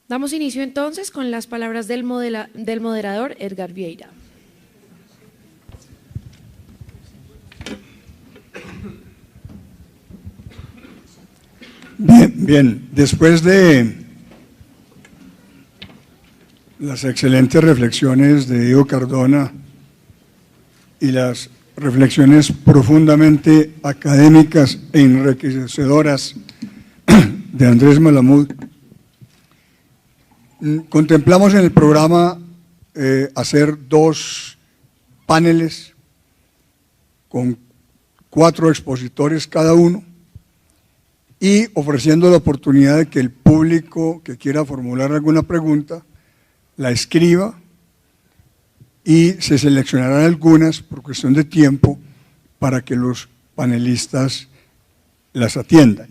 Damos inicio entonces con las palabras del moderador Edgar Vieira. Bien, después de las excelentes reflexiones de Diego Cardona y las reflexiones profundamente académicas e enriquecedoras de Andrés Malamud, contemplamos en el programa hacer 2 paneles con 4 expositores cada uno y ofreciendo la oportunidad de que el público que quiera formular alguna pregunta la escriba y se seleccionarán algunas por cuestión de tiempo para que los panelistas las atiendan.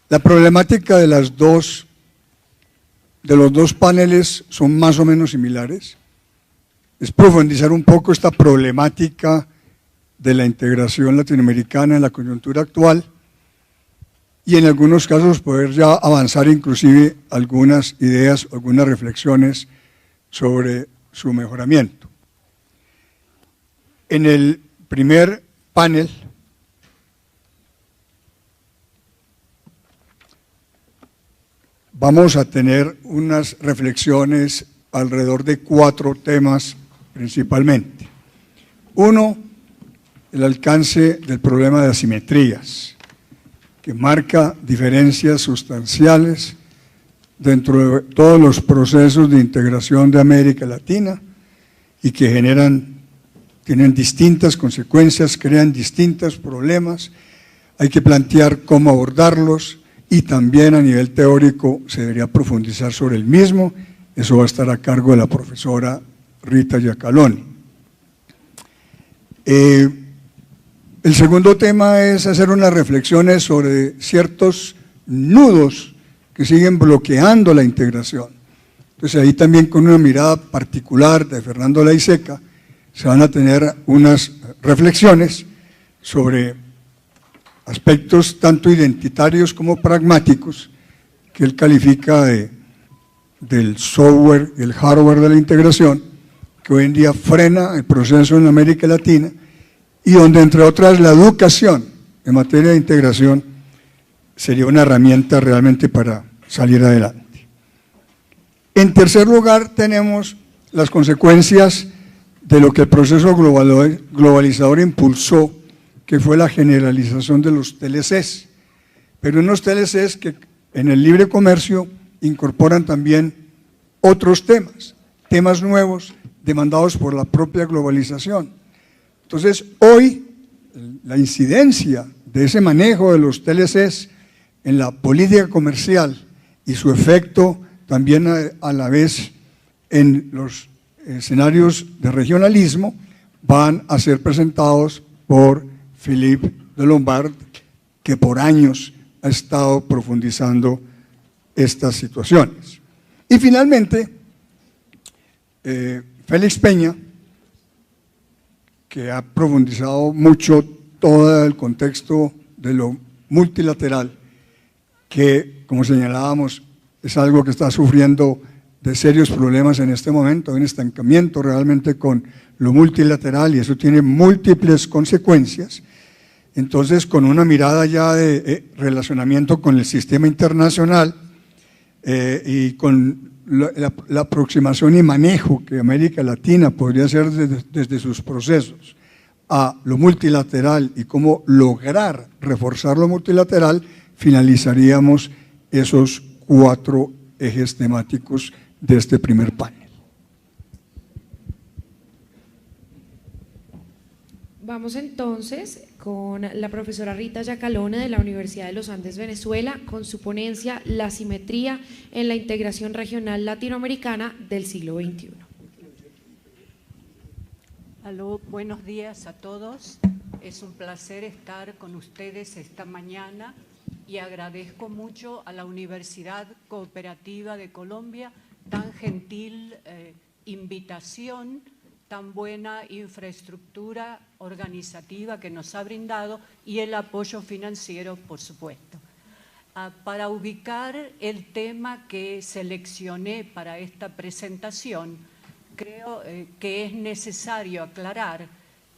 La problemática de los 2 paneles son más o menos similares. Es profundizar un poco esta problemática de la integración latinoamericana en la coyuntura actual y en algunos casos poder ya avanzar inclusive algunas ideas, algunas reflexiones sobre su mejoramiento. En el primer panel vamos a tener unas reflexiones alrededor de 4 temas principalmente. 1, el alcance del problema de asimetrías, que marca diferencias sustanciales dentro de todos los procesos de integración de América Latina y que tienen distintas consecuencias, crean distintos problemas, hay que plantear cómo abordarlos y también a nivel teórico se debería profundizar sobre el mismo. Eso va a estar a cargo de la profesora Rita Giacalone. El segundo tema es hacer unas reflexiones sobre ciertos nudos que siguen bloqueando la integración. Entonces ahí también con una mirada particular de Fernando Laiseca se van a tener unas reflexiones sobre aspectos tanto identitarios como pragmáticos que él califica del software y el hardware de la integración, que hoy en día frena el proceso en América Latina y donde, entre otras, la educación en materia de integración sería una herramienta realmente para salir adelante. En tercer lugar, tenemos las consecuencias de lo que el proceso globalizador impulsó, que fue la generalización de los TLCs, pero unos TLCs que en el libre comercio incorporan también otros temas nuevos demandados por la propia globalización. Entonces, hoy la incidencia de ese manejo de los TLCs en la política comercial y su efecto también a la vez en los escenarios de regionalismo van a ser presentados por Philippe de Lombard, que por años ha estado profundizando estas situaciones. Y finalmente, Félix Peña, que ha profundizado mucho todo el contexto de lo multilateral, que, como señalábamos, es algo que está sufriendo de serios problemas en este momento, un estancamiento realmente con lo multilateral, y eso tiene múltiples consecuencias. Entonces, con una mirada ya de relacionamiento con el sistema internacional y con la aproximación y manejo que América Latina podría hacer desde sus procesos a lo multilateral y cómo lograr reforzar lo multilateral, finalizaríamos esos 4 ejes temáticos de este primer panel. Vamos entonces con la profesora Rita Giacalone de la Universidad de los Andes, Venezuela, con su ponencia La simetría en la integración regional latinoamericana del siglo XXI. Aló, buenos días a todos. Es un placer estar con ustedes esta mañana y agradezco mucho a la Universidad Cooperativa de Colombia tan gentil invitación, tan buena infraestructura organizativa que nos ha brindado y el apoyo financiero, por supuesto. para ubicar el tema que seleccioné para esta presentación, creo que es necesario aclarar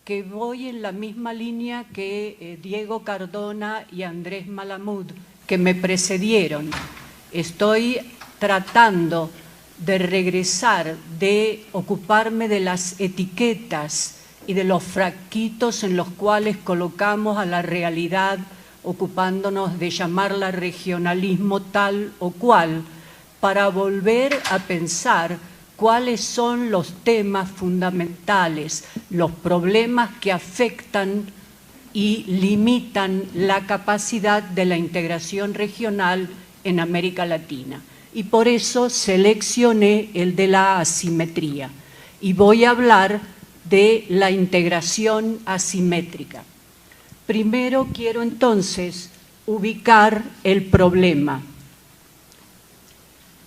que voy en la misma línea que Diego Cardona y Andrés Malamud, que me precedieron. Estoy tratando de regresar, de ocuparme de las etiquetas y de los frasquitos en los cuales colocamos a la realidad, ocupándonos de llamarla regionalismo tal o cual, para volver a pensar cuáles son los temas fundamentales, los problemas que afectan y limitan la capacidad de la integración regional en América Latina. Y por eso seleccioné el de la asimetría. Y voy a hablar de la integración asimétrica. Primero quiero entonces ubicar el problema.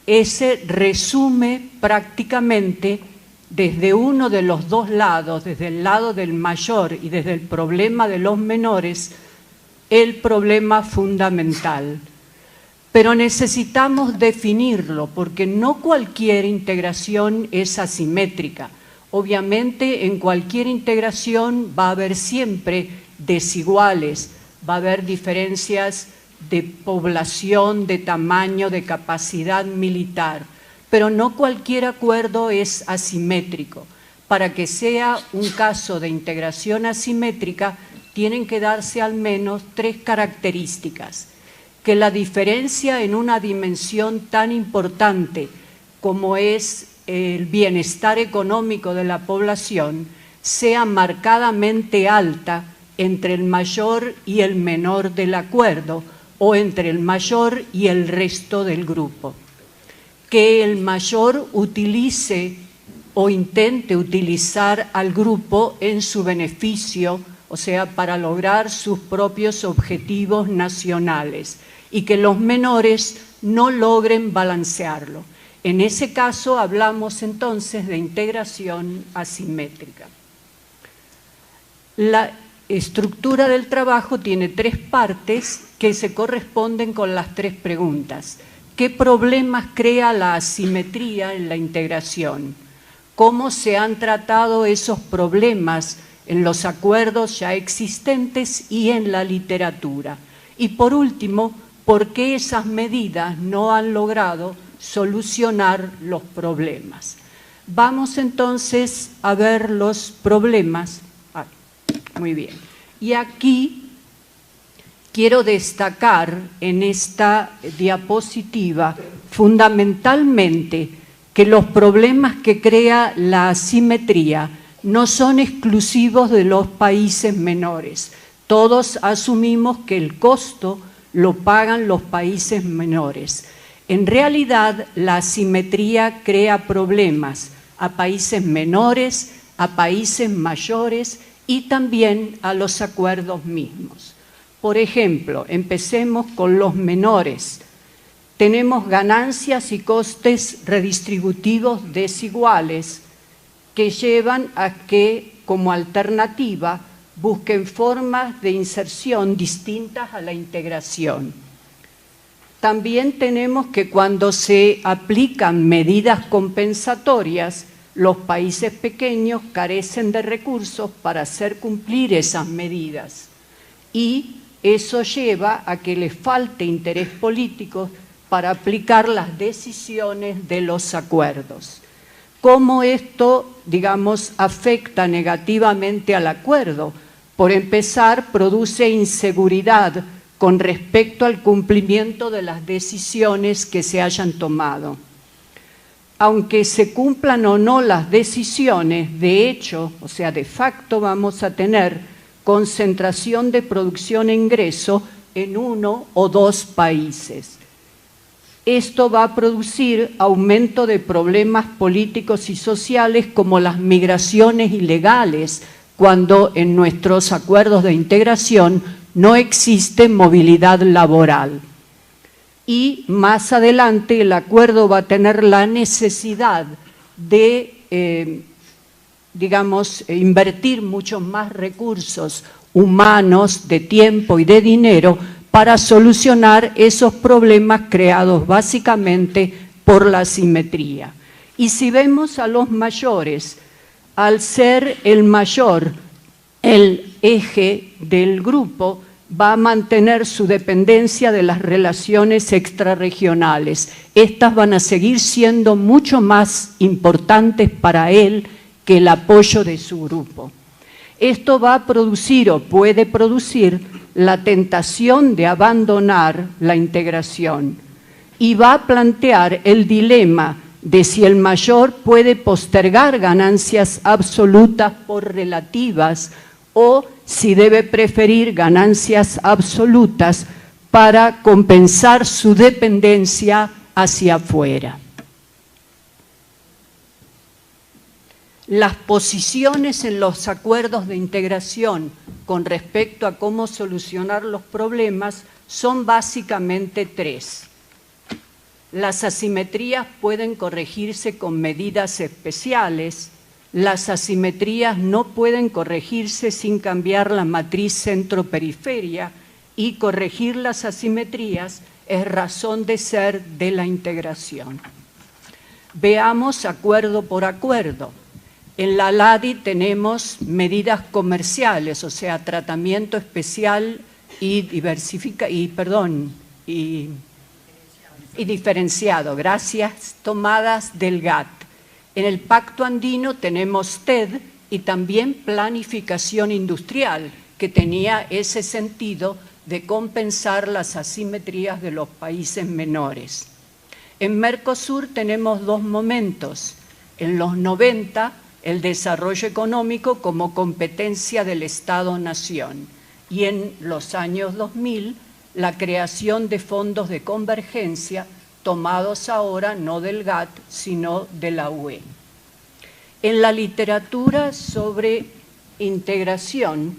Ese resume prácticamente desde uno de los dos lados, desde el lado del mayor y desde el problema de los menores, el problema fundamental. Pero necesitamos definirlo, porque no cualquier integración es asimétrica. Obviamente, en cualquier integración va a haber siempre desiguales, va a haber diferencias de población, de tamaño, de capacidad militar, pero no cualquier acuerdo es asimétrico. Para que sea un caso de integración asimétrica, tienen que darse al menos tres características: que la diferencia en una dimensión tan importante como es el bienestar económico de la población sea marcadamente alta entre el mayor y el menor del acuerdo, o entre el mayor y el resto del grupo. Que el mayor utilice o intente utilizar al grupo en su beneficio, o sea, para lograr sus propios objetivos nacionales, y que los menores no logren balancearlo. En ese caso hablamos entonces de integración asimétrica. La estructura del trabajo tiene tres partes que se corresponden con las tres preguntas. ¿Qué problemas crea la asimetría en la integración? ¿Cómo se han tratado esos problemas en los acuerdos ya existentes y en la literatura? Y por último, ¿por qué esas medidas no han logrado solucionar los problemas? Vamos entonces a ver los problemas. Muy bien. Y aquí quiero destacar en esta diapositiva fundamentalmente que los problemas que crea la asimetría no son exclusivos de los países menores. Todos asumimos que el costo lo pagan los países menores. En realidad, la asimetría crea problemas a países menores, a países mayores y también a los acuerdos mismos. Por ejemplo, empecemos con los menores. Tenemos ganancias y costes redistributivos desiguales que llevan a que, como alternativa, busquen formas de inserción distintas a la integración. También tenemos que cuando se aplican medidas compensatorias, los países pequeños carecen de recursos para hacer cumplir esas medidas y eso lleva a que les falte interés político para aplicar las decisiones de los acuerdos. ¿Cómo esto, digamos, afecta negativamente al acuerdo? Por empezar, produce inseguridad con respecto al cumplimiento de las decisiones que se hayan tomado. Aunque se cumplan o no las decisiones, de hecho, o sea, de facto, vamos a tener concentración de producción e ingreso en uno o dos países. Esto va a producir aumento de problemas políticos y sociales como las migraciones ilegales, cuando en nuestros acuerdos de integración no existe movilidad laboral. Y más adelante el acuerdo va a tener la necesidad de, invertir muchos más recursos humanos, de tiempo y de dinero para solucionar esos problemas creados básicamente por la asimetría. Y si vemos a los mayores, al ser el mayor el eje del grupo, va a mantener su dependencia de las relaciones extrarregionales. Estas van a seguir siendo mucho más importantes para él que el apoyo de su grupo. Esto va a producir o puede producir la tentación de abandonar la integración y va a plantear el dilema de si el mayor puede postergar ganancias absolutas por relativas o si debe preferir ganancias absolutas para compensar su dependencia hacia afuera. Las posiciones en los acuerdos de integración con respecto a cómo solucionar los problemas son básicamente tres. Las asimetrías pueden corregirse con medidas especiales. Las asimetrías no pueden corregirse sin cambiar la matriz centro-periferia y corregir las asimetrías es razón de ser de la integración. Veamos acuerdo por acuerdo. En la LADI tenemos medidas comerciales, o sea, tratamiento especial y diferenciado, gracias, tomadas del GATT. En el Pacto Andino tenemos TED y también planificación industrial, que tenía ese sentido de compensar las asimetrías de los países menores. En Mercosur tenemos dos momentos. En los 90, el desarrollo económico como competencia del Estado-Nación y en los años 2000, la creación de fondos de convergencia tomados ahora no del GATT, sino de la UE. En la literatura sobre integración,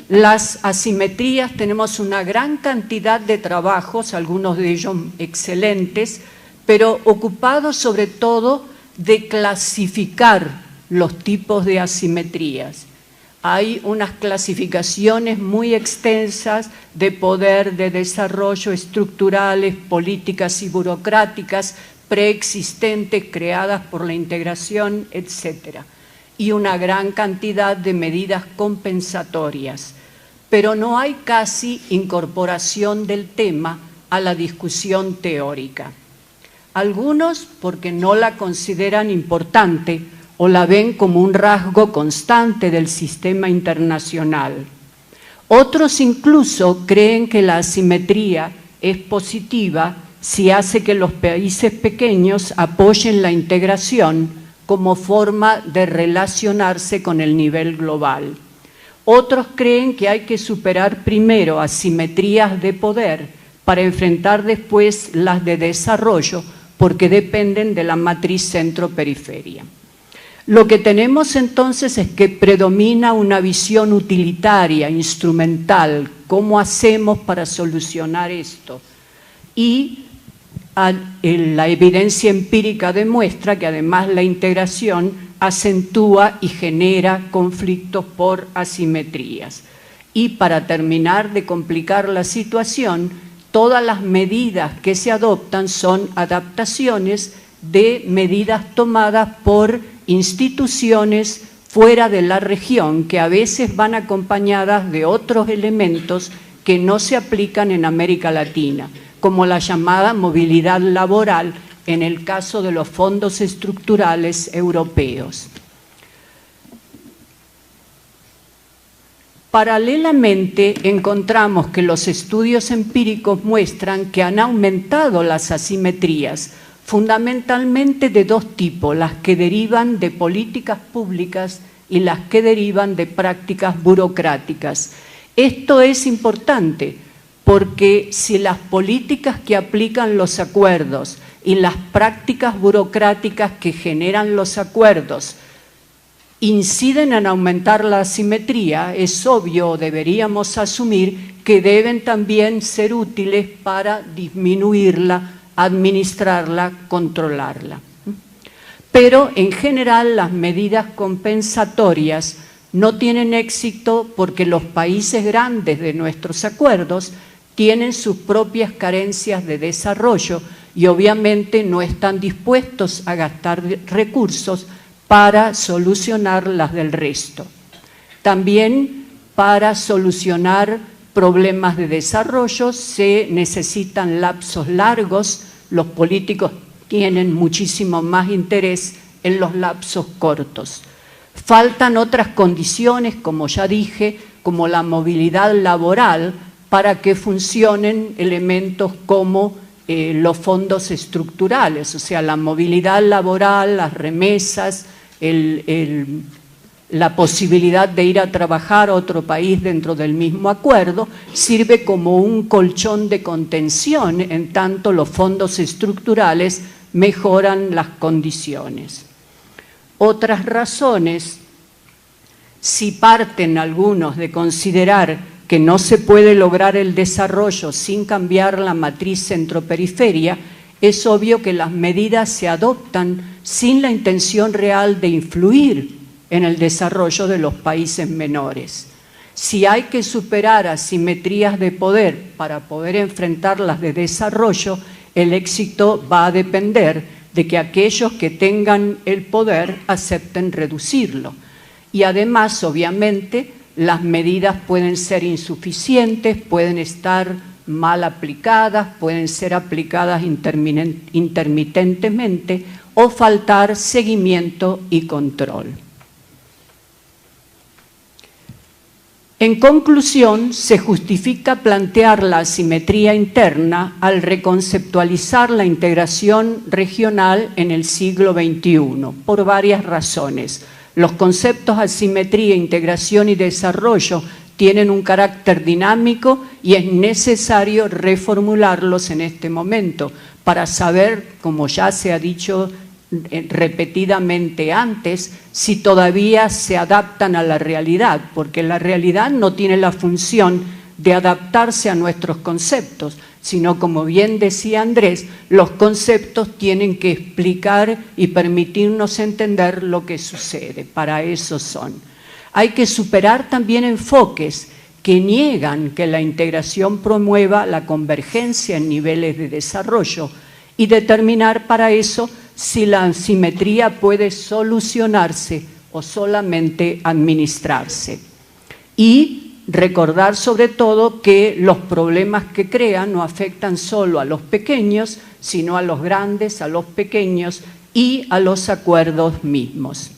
las asimetrías, tenemos una gran cantidad de trabajos, algunos de ellos excelentes, pero ocupados sobre todo de clasificar los tipos de asimetrías. Hay unas clasificaciones muy extensas de poder, de desarrollo, estructurales, políticas y burocráticas preexistentes creadas por la integración, etc. Y una gran cantidad de medidas compensatorias. Pero no hay casi incorporación del tema a la discusión teórica. Algunos porque no la consideran importante o la ven como un rasgo constante del sistema internacional. Otros incluso creen que la asimetría es positiva si hace que los países pequeños apoyen la integración como forma de relacionarse con el nivel global. Otros creen que hay que superar primero asimetrías de poder para enfrentar después las de desarrollo, porque dependen de la matriz centro-periferia. Lo que tenemos entonces es que predomina una visión utilitaria, instrumental, ¿cómo hacemos para solucionar esto? Y la evidencia empírica demuestra que además la integración acentúa y genera conflictos por asimetrías. Y para terminar de complicar la situación, todas las medidas que se adoptan son adaptaciones de medidas tomadas por instituciones fuera de la región, que a veces van acompañadas de otros elementos que no se aplican en América Latina, como la llamada movilidad laboral en el caso de los fondos estructurales europeos. Paralelamente, encontramos que los estudios empíricos muestran que han aumentado las asimetrías, fundamentalmente de dos tipos, las que derivan de políticas públicas y las que derivan de prácticas burocráticas. Esto es importante porque si las políticas que aplican los acuerdos y las prácticas burocráticas que generan los acuerdos inciden en aumentar la asimetría, es obvio, deberíamos asumir que deben también ser útiles para disminuirla, administrarla, controlarla. Pero en general las medidas compensatorias No tienen éxito porque los países grandes de nuestros acuerdos tienen sus propias carencias de desarrollo y obviamente no están dispuestos a gastar recursos para solucionar las del resto. También para solucionar problemas de desarrollo se necesitan lapsos largos. Los políticos tienen muchísimo más interés en los lapsos cortos. Faltan otras condiciones, como ya dije, como la movilidad laboral, para que funcionen elementos como los fondos estructurales, o sea, la movilidad laboral, las remesas, la posibilidad de ir a trabajar a otro país dentro del mismo acuerdo, sirve como un colchón de contención, en tanto los fondos estructurales mejoran las condiciones. Otras razones, si parten algunos de considerar que no se puede lograr el desarrollo sin cambiar la matriz centro-periferia, es obvio que las medidas se adoptan sin la intención real de influir en el desarrollo de los países menores. Si hay que superar asimetrías de poder para poder enfrentar las de desarrollo, el éxito va a depender de que aquellos que tengan el poder acepten reducirlo. Y además, obviamente, las medidas pueden ser insuficientes, pueden estar mal aplicadas, pueden ser aplicadas intermitentemente o faltar seguimiento y control. En conclusión, se justifica plantear la asimetría interna al reconceptualizar la integración regional en el siglo XXI, por varias razones. Los conceptos asimetría, integración y desarrollo tienen un carácter dinámico y es necesario reformularlos en este momento para saber, como ya se ha dicho repetidamente antes, si todavía se adaptan a la realidad, porque la realidad no tiene la función de adaptarse a nuestros conceptos, sino, como bien decía Andrés, los conceptos tienen que explicar y permitirnos entender lo que sucede. Para eso son. Hay que superar también enfoques que niegan que la integración promueva la convergencia en niveles de desarrollo y determinar para eso si la asimetría puede solucionarse o solamente administrarse. Y recordar sobre todo que los problemas que crean no afectan solo a los pequeños, sino a los grandes, a los pequeños y a los acuerdos mismos.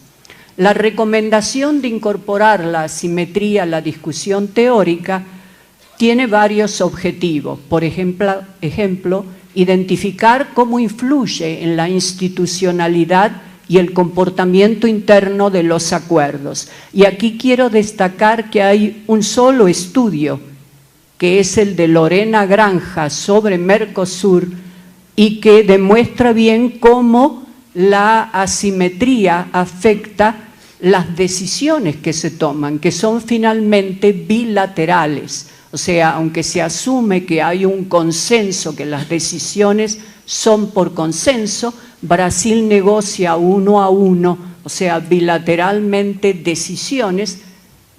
La recomendación de incorporar la asimetría a la discusión teórica tiene varios objetivos. Por ejemplo, identificar cómo influye en la institucionalidad y el comportamiento interno de los acuerdos. Y aquí quiero destacar que hay un solo estudio, que es el de Lorena Granja sobre Mercosur, y que demuestra bien cómo la asimetría afecta las decisiones que se toman, que son finalmente bilaterales. O sea, aunque se asume que hay un consenso, que las decisiones son por consenso, Brasil negocia 1 a 1, o sea, bilateralmente decisiones,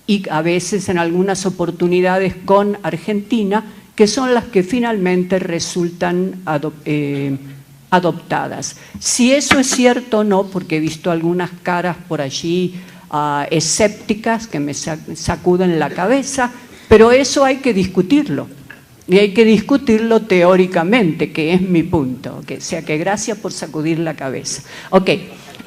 y a veces en algunas oportunidades con Argentina, que son las que finalmente resultan adoptadas. Si eso es cierto o no, porque he visto algunas caras por allí escépticas que me sacuden la cabeza, pero eso hay que discutirlo. Y hay que discutirlo teóricamente, que es mi punto. O sea que gracias por sacudir la cabeza. Ok,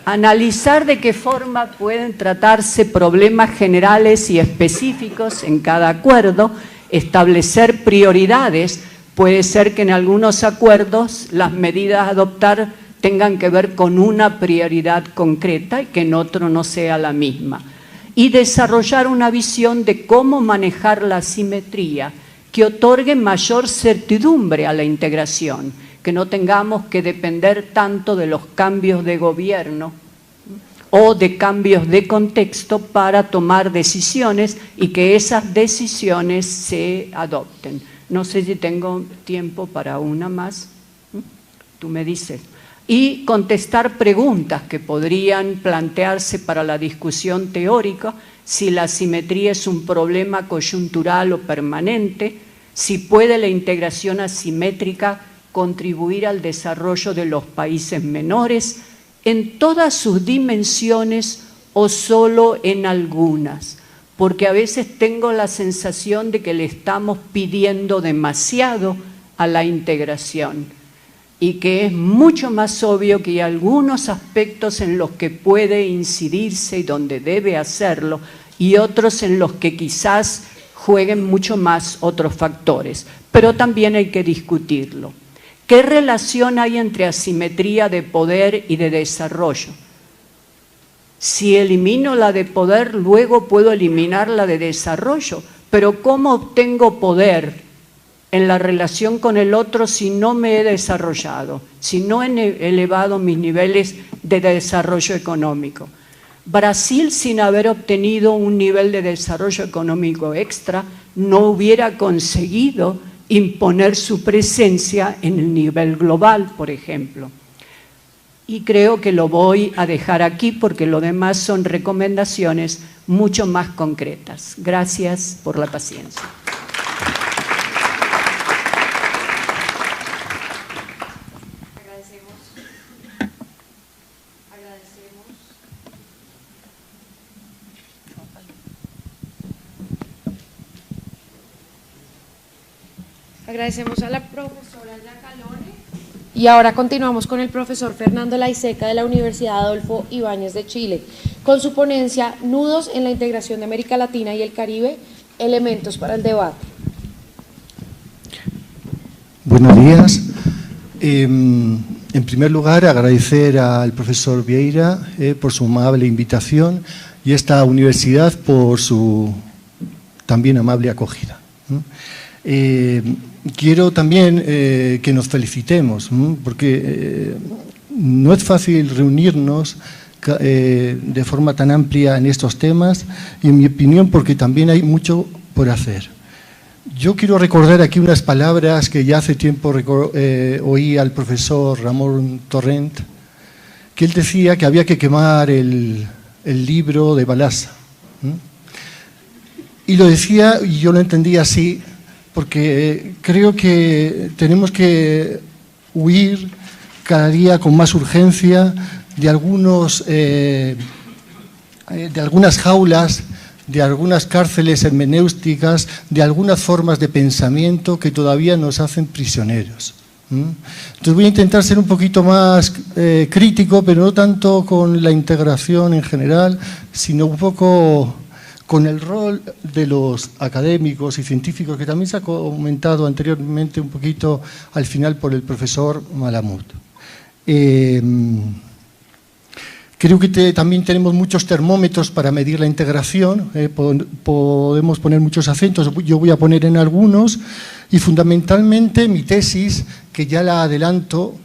analizar de qué forma pueden tratarse problemas generales y específicos en cada acuerdo, establecer prioridades. Puede ser que en algunos acuerdos las medidas a adoptar tengan que ver con una prioridad concreta y que en otro no sea la misma. Y desarrollar una visión de cómo manejar la asimetría que otorgue mayor certidumbre a la integración, que no tengamos que depender tanto de los cambios de gobierno o de cambios de contexto para tomar decisiones y que esas decisiones se adopten. No sé si tengo tiempo para una más. Tú me dices. y contestar preguntas que podrían plantearse para la discusión teórica, si la asimetría es un problema coyuntural o permanente, si puede la integración asimétrica contribuir al desarrollo de los países menores en todas sus dimensiones o solo en algunas, porque a veces tengo la sensación de que le estamos pidiendo demasiado a la integración y que es mucho más obvio que hay algunos aspectos en los que puede incidirse y donde debe hacerlo y otros en los que quizás jueguen mucho más otros factores, pero también hay que discutirlo. ¿Qué relación hay entre asimetría de poder y de desarrollo? Si elimino la de poder, luego puedo eliminar la de desarrollo, pero ¿cómo obtengo poder en la relación con el otro si no me he desarrollado, si no he elevado mis niveles de desarrollo económico? Brasil, sin haber obtenido un nivel de desarrollo económico extra, no hubiera conseguido imponer su presencia en el nivel global, por ejemplo. Y creo que lo voy a dejar aquí porque lo demás son recomendaciones mucho más concretas. Gracias por la paciencia. Agradecemos a la profesora Yacalone y ahora continuamos con el profesor Fernando Laiseca de la Universidad Adolfo Ibáñez de Chile, con su ponencia Nudos en la integración de América Latina y el Caribe, elementos para el debate. Buenos días. En primer lugar, agradecer al profesor Vieira por su amable invitación y a esta universidad por su también amable acogida. Quiero también que nos felicitemos, porque no es fácil reunirnos de forma tan amplia en estos temas y, en mi opinión, porque también hay mucho por hacer. Yo quiero recordar aquí unas palabras que ya hace tiempo oí al profesor Ramón Torrent, que él decía que había que quemar el libro de Balassa. Y lo decía, y yo lo entendía así, porque creo que tenemos que huir cada día con más urgencia de algunas jaulas, de algunas cárceles hermenéuticas, de algunas formas de pensamiento que todavía nos hacen prisioneros. Entonces voy a intentar ser un poquito más crítico, pero no tanto con la integración en general, sino un poco con el rol de los académicos y científicos, que también se ha comentado anteriormente un poquito al final por el profesor Malamud. Creo que también tenemos muchos termómetros para medir la integración, podemos poner muchos acentos, yo voy a poner en algunos, y fundamentalmente mi tesis, que ya la adelanto,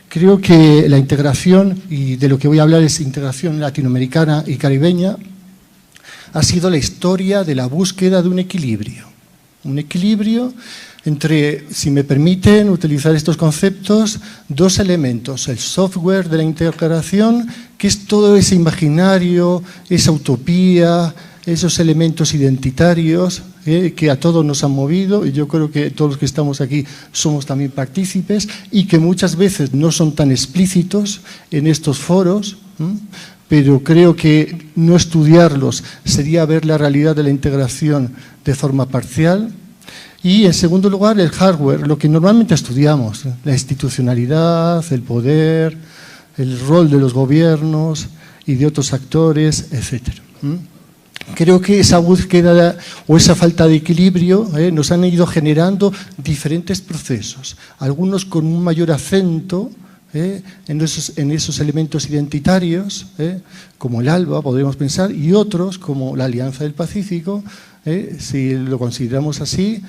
creo que la integración, y de lo que voy a hablar es integración latinoamericana y caribeña, ha sido la historia de la búsqueda de un equilibrio entre, si me permiten utilizar estos conceptos, dos elementos: el software de la integración, que es todo ese imaginario, esa utopía, esos elementos identitarios que a todos nos han movido, y yo creo que todos los que estamos aquí somos también partícipes, y que muchas veces no son tan explícitos en estos foros, pero creo que no estudiarlos sería ver la realidad de la integración de forma parcial. Y, en segundo lugar, el hardware, lo que normalmente estudiamos, la institucionalidad, el poder, el rol de los gobiernos y de otros actores, etc. Creo que esa búsqueda o esa falta de equilibrio nos han ido generando diferentes procesos, algunos con un mayor acento en esos elementos identitarios, como el ALBA, podríamos pensar, y otros, como la Alianza del Pacífico, si lo consideramos así,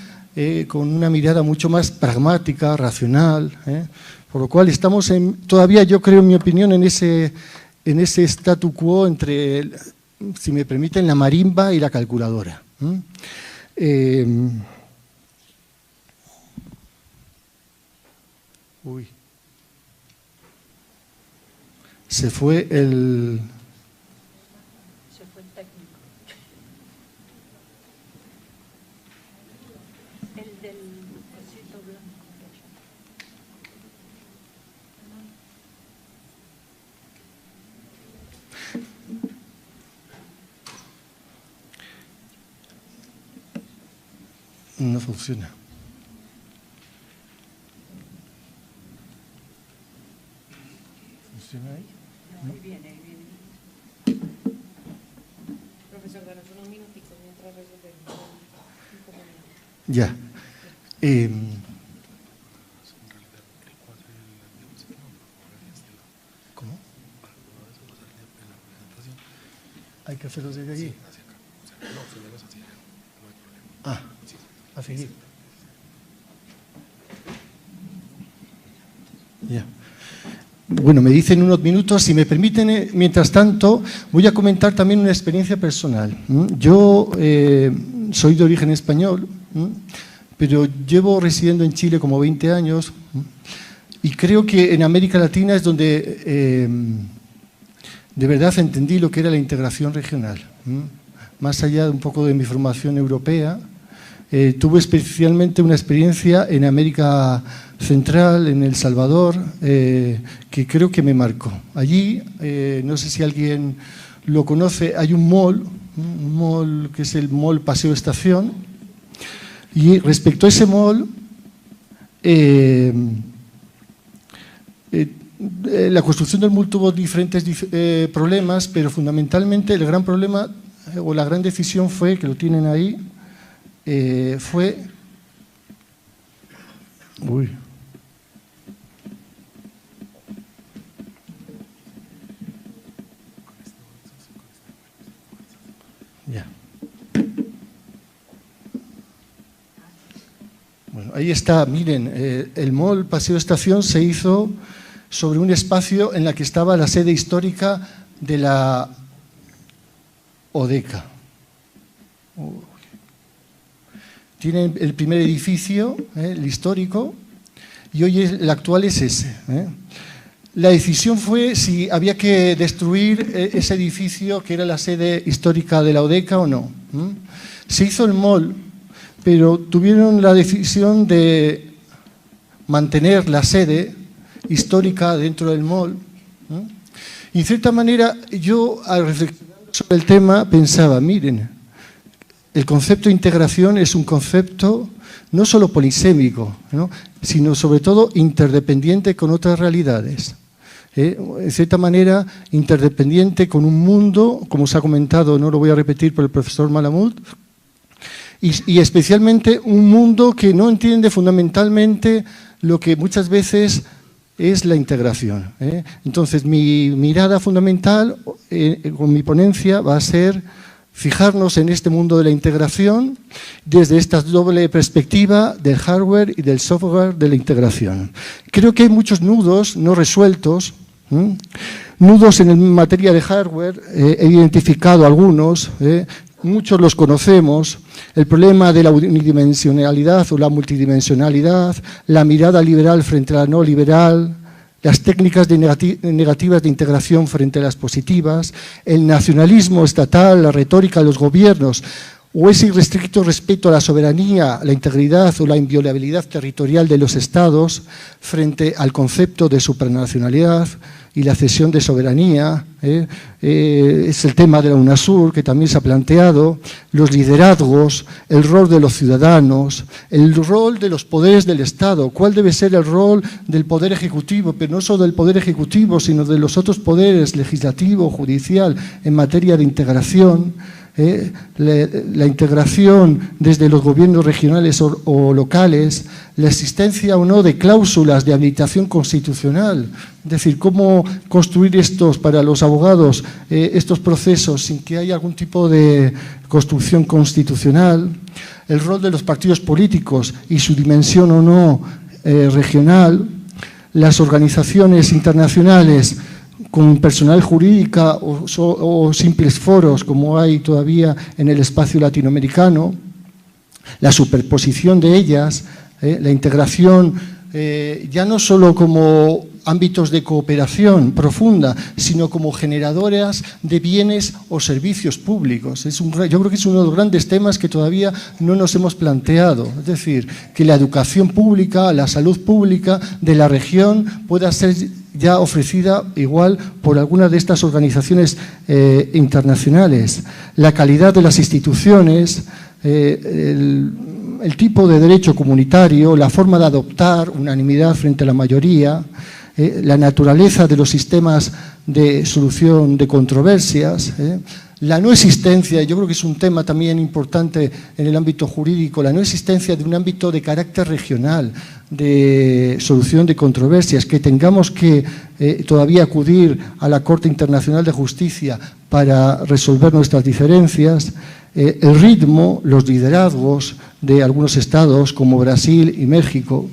con una mirada mucho más pragmática, racional, por lo cual estamos todavía, yo creo, en mi opinión, en ese statu quo entre, si me permiten, la marimba y la calculadora. Se fue el... Se fue el técnico. El del cosito blanco. No funciona. ¿Funciona ahí? Ahí viene, ahí viene. Profesor, danos unos minuticos mientras resolvemos el inconveniente. Ya. ¿Cómo? ¿Hay que hacerlo desde allí? Ah, a seguir. Ya. Bueno, me dicen unos minutos, si me permiten, mientras tanto, voy a comentar también una experiencia personal. Yo soy de origen español, pero llevo residiendo en Chile como 20 años y creo que en América Latina es donde de verdad entendí lo que era la integración regional. Más allá de un poco de mi formación europea, tuve especialmente una experiencia en América Central, en El Salvador, que creo que me marcó. Allí, no sé si alguien lo conoce, hay un mall que es el Mall Paseo Estación, y respecto a ese mall, la construcción del mall tuvo diferentes problemas, pero fundamentalmente el gran problema o la gran decisión fue, que lo tienen ahí, fue... Uy. Ya. Bueno, ahí está, miren, el mall Paseo Estación se hizo sobre un espacio en la que estaba la sede histórica de la ODECA. Tiene el primer edificio, el histórico, y hoy el actual es ese. La decisión fue si había que destruir ese edificio que era la sede histórica de la ODECA o no. Se hizo el mall, pero tuvieron la decisión de mantener la sede histórica dentro del mall. Y en cierta manera yo, al reflexionar sobre el tema, pensaba, miren, el concepto de integración es un concepto no solo polisémico, ¿no?, sino sobre todo interdependiente con otras realidades. En cierta manera, interdependiente con un mundo, como se ha comentado, no lo voy a repetir por el profesor Malamud, y especialmente un mundo que no entiende fundamentalmente lo que muchas veces es la integración. Entonces, mi mirada fundamental con mi ponencia va a ser fijarnos en este mundo de la integración desde esta doble perspectiva del hardware y del software de la integración. Creo que hay muchos nudos no resueltos, nudos en materia de hardware, he identificado algunos, muchos los conocemos, el problema de la unidimensionalidad o la multidimensionalidad, la mirada liberal frente a la no liberal, las técnicas negativas de integración frente a las positivas, el nacionalismo estatal, la retórica de los gobiernos, o ese irrestricto respeto a la soberanía, la integridad o la inviolabilidad territorial de los estados frente al concepto de supranacionalidad y la cesión de soberanía. Es el tema de la UNASUR, que también se ha planteado, los liderazgos, el rol de los ciudadanos, el rol de los poderes del Estado, cuál debe ser el rol del Poder Ejecutivo, pero no solo del Poder Ejecutivo, sino de los otros poderes, legislativo, judicial, en materia de integración. La integración desde los gobiernos regionales o locales, la existencia o no de cláusulas de habilitación constitucional, es decir, cómo construir estos, para los abogados, estos procesos sin que haya algún tipo de construcción constitucional, el rol de los partidos políticos y su dimensión o no regional, las organizaciones internacionales con personal jurídica o simples foros, como hay todavía en el espacio latinoamericano, la superposición de ellas, la integración ya no solo como ámbitos de cooperación profunda, sino como generadoras de bienes o servicios públicos. Yo creo que es uno de los grandes temas que todavía no nos hemos planteado. Es decir, que la educación pública, la salud pública de la región pueda ser ya ofrecida igual por alguna de estas organizaciones internacionales. La calidad de las instituciones, el tipo de derecho comunitario, la forma de adoptar unanimidad frente a la mayoría, la naturaleza de los sistemas de solución de controversias, la no existencia, yo creo que es un tema también importante en el ámbito jurídico, la no existencia de un ámbito de carácter regional de solución de controversias, que tengamos que todavía acudir a la Corte Internacional de Justicia para resolver nuestras diferencias, el ritmo, los liderazgos de algunos estados como Brasil y México.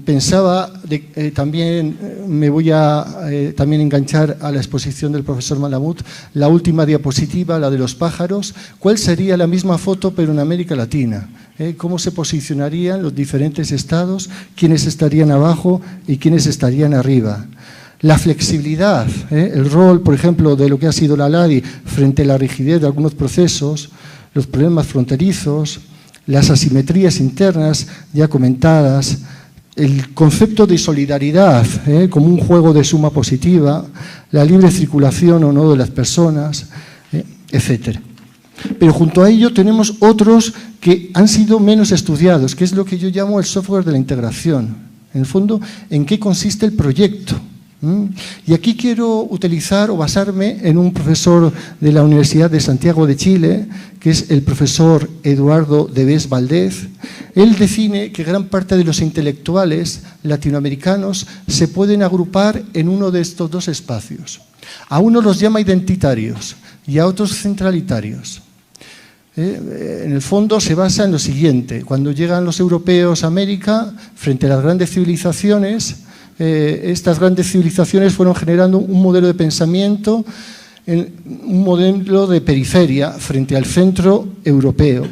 Pensaba, también me voy a también enganchar a la exposición del profesor Malamud, la última diapositiva, la de los pájaros. ¿Cuál sería la misma foto pero en América Latina? ¿Cómo se posicionarían los diferentes estados? ¿Quiénes estarían abajo y quiénes estarían arriba? La flexibilidad, el rol, por ejemplo, de lo que ha sido la LADI frente a la rigidez de algunos procesos, los problemas fronterizos, las asimetrías internas ya comentadas, el concepto de solidaridad como un juego de suma positiva, la libre circulación o no de las personas, etc. Pero junto a ello tenemos otros que han sido menos estudiados, que es lo que yo llamo el software de la integración. En el fondo, ¿en qué consiste el proyecto? Y aquí quiero utilizar o basarme en un profesor de la Universidad de Santiago de Chile, que es el profesor Eduardo Debes Valdez. Él define que gran parte de los intelectuales latinoamericanos se pueden agrupar en uno de estos dos espacios. A unos los llama identitarios y a otros centralitarios. En el fondo se basa en lo siguiente: cuando llegan los europeos a América, frente a las grandes civilizaciones, estas grandes civilizaciones fueron generando un modelo de pensamiento, un modelo de periferia frente al centro europeo.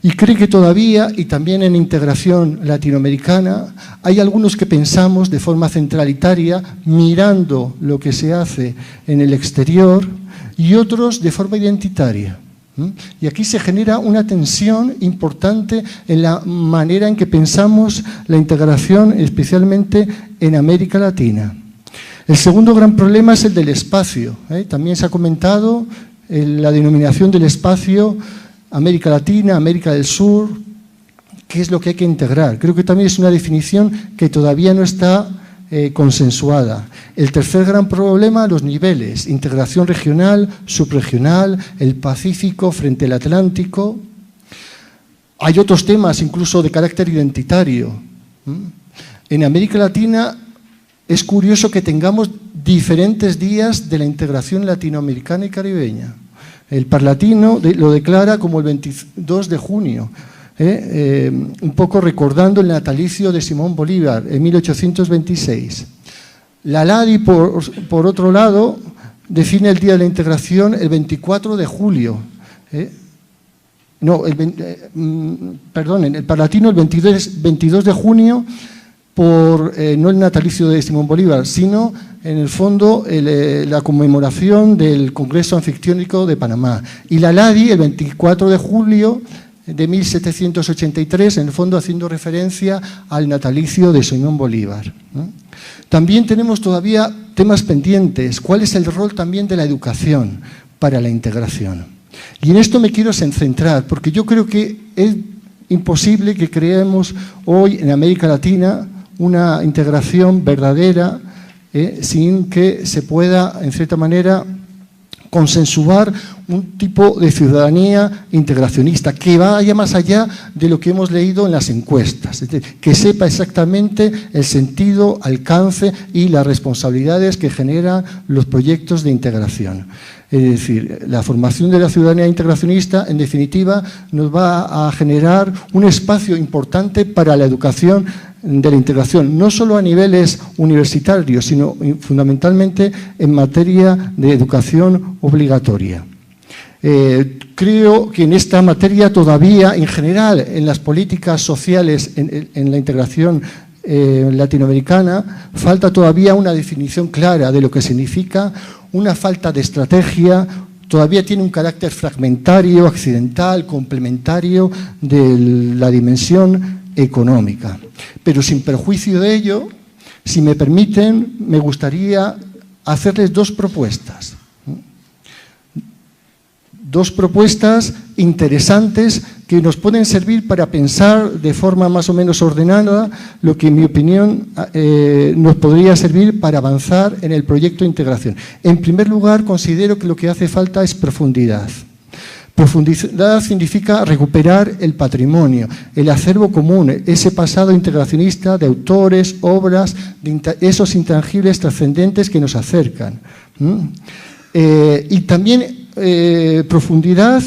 Y cree que todavía, y también en integración latinoamericana, hay algunos que pensamos de forma centralitaria, mirando lo que se hace en el exterior, y otros de forma identitaria. Y aquí se genera una tensión importante en la manera en que pensamos la integración, especialmente en América Latina. El segundo gran problema es el del espacio. También se ha comentado la denominación del espacio América Latina, América del Sur, qué es lo que hay que integrar. Creo que también es una definición que todavía no está consensuada. El tercer gran problema, los niveles: integración regional, subregional, el Pacífico frente al Atlántico. Hay otros temas incluso de carácter identitario. En América Latina es curioso que tengamos diferentes días de la integración latinoamericana y caribeña. El Parlatino lo declara como el 22 de junio. Un poco recordando el natalicio de Simón Bolívar en 1826. La LADI, por otro lado, define el Día de la Integración el 24 de julio. En el Parlatino el 22 de junio, no el natalicio de Simón Bolívar, sino en el fondo la conmemoración del Congreso Anfictiónico de Panamá. Y la LADI el 24 de julio de 1783, en el fondo haciendo referencia al natalicio de Simón Bolívar. También tenemos todavía temas pendientes. ¿Cuál es el rol también de la educación para la integración? Y en esto me quiero centrar, porque yo creo que es imposible que creemos hoy en América Latina una integración verdadera sin que se pueda, en cierta manera, consensuar un tipo de ciudadanía integracionista que vaya más allá de lo que hemos leído en las encuestas, es decir, que sepa exactamente el sentido, alcance y las responsabilidades que generan los proyectos de integración. Es decir, la formación de la ciudadanía integracionista, en definitiva, nos va a generar un espacio importante para la educación de la integración, no solo a niveles universitarios, sino fundamentalmente en materia de educación obligatoria. Creo que en esta materia todavía, en general, en las políticas sociales, en la integración latinoamericana, falta todavía una definición clara de lo que significa, una falta de estrategia, todavía tiene un carácter fragmentario, accidental, complementario de la dimensión económica. Pero sin perjuicio de ello, si me permiten, me gustaría hacerles dos propuestas. Dos propuestas interesantes que nos pueden servir para pensar de forma más o menos ordenada lo que, en mi opinión, nos podría servir para avanzar en el proyecto de integración. En primer lugar, considero que lo que hace falta es profundidad. Profundidad significa recuperar el patrimonio, el acervo común, ese pasado integracionista de autores, obras, de esos intangibles trascendentes que nos acercan. Y también profundidad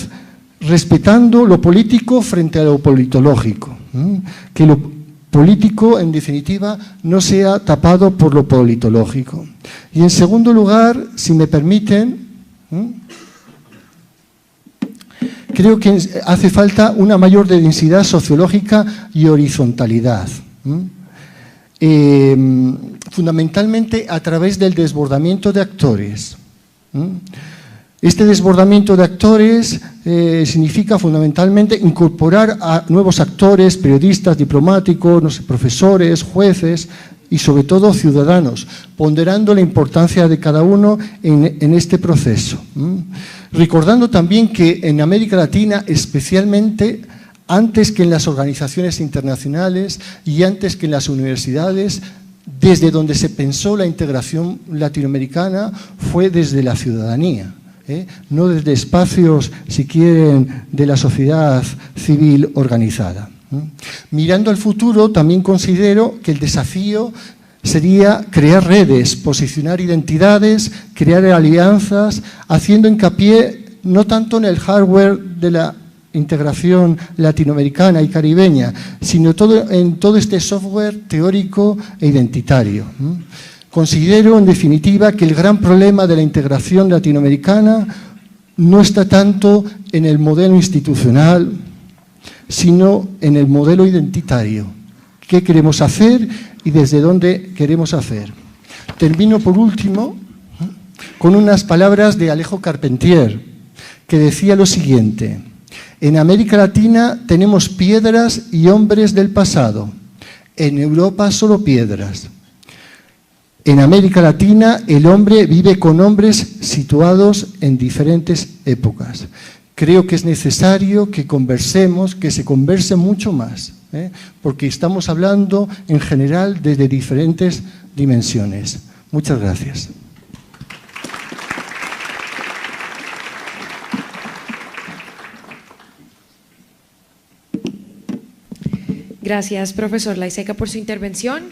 respetando lo político frente a lo politológico, que lo político, en definitiva, no sea tapado por lo politológico. Y en segundo lugar, si me permiten, creo que hace falta una mayor densidad sociológica y horizontalidad, fundamentalmente a través del desbordamiento de actores. Este desbordamiento de actores significa fundamentalmente incorporar a nuevos actores, periodistas, diplomáticos, profesores, jueces y sobre todo ciudadanos, ponderando la importancia de cada uno en este proceso. Recordando también que en América Latina, especialmente antes que en las organizaciones internacionales y antes que en las universidades, desde donde se pensó la integración latinoamericana fue desde la ciudadanía. No desde espacios, si quieren, de la sociedad civil organizada. Mirando al futuro, también considero que el desafío sería crear redes, posicionar identidades, crear alianzas, haciendo hincapié no tanto en el hardware de la integración latinoamericana y caribeña, sino en todo este software teórico e identitario. Considero, en definitiva, que el gran problema de la integración latinoamericana no está tanto en el modelo institucional, sino en el modelo identitario. ¿Qué queremos hacer y desde dónde queremos hacer? Termino, por último, con unas palabras de Alejo Carpentier, que decía lo siguiente: en América Latina tenemos piedras y hombres del pasado, en Europa solo piedras. En América Latina el hombre vive con hombres situados en diferentes épocas. Creo que es necesario que conversemos, que se converse mucho más, porque estamos hablando en general desde diferentes dimensiones. Muchas gracias. Gracias, profesor Laiseca, por su intervención.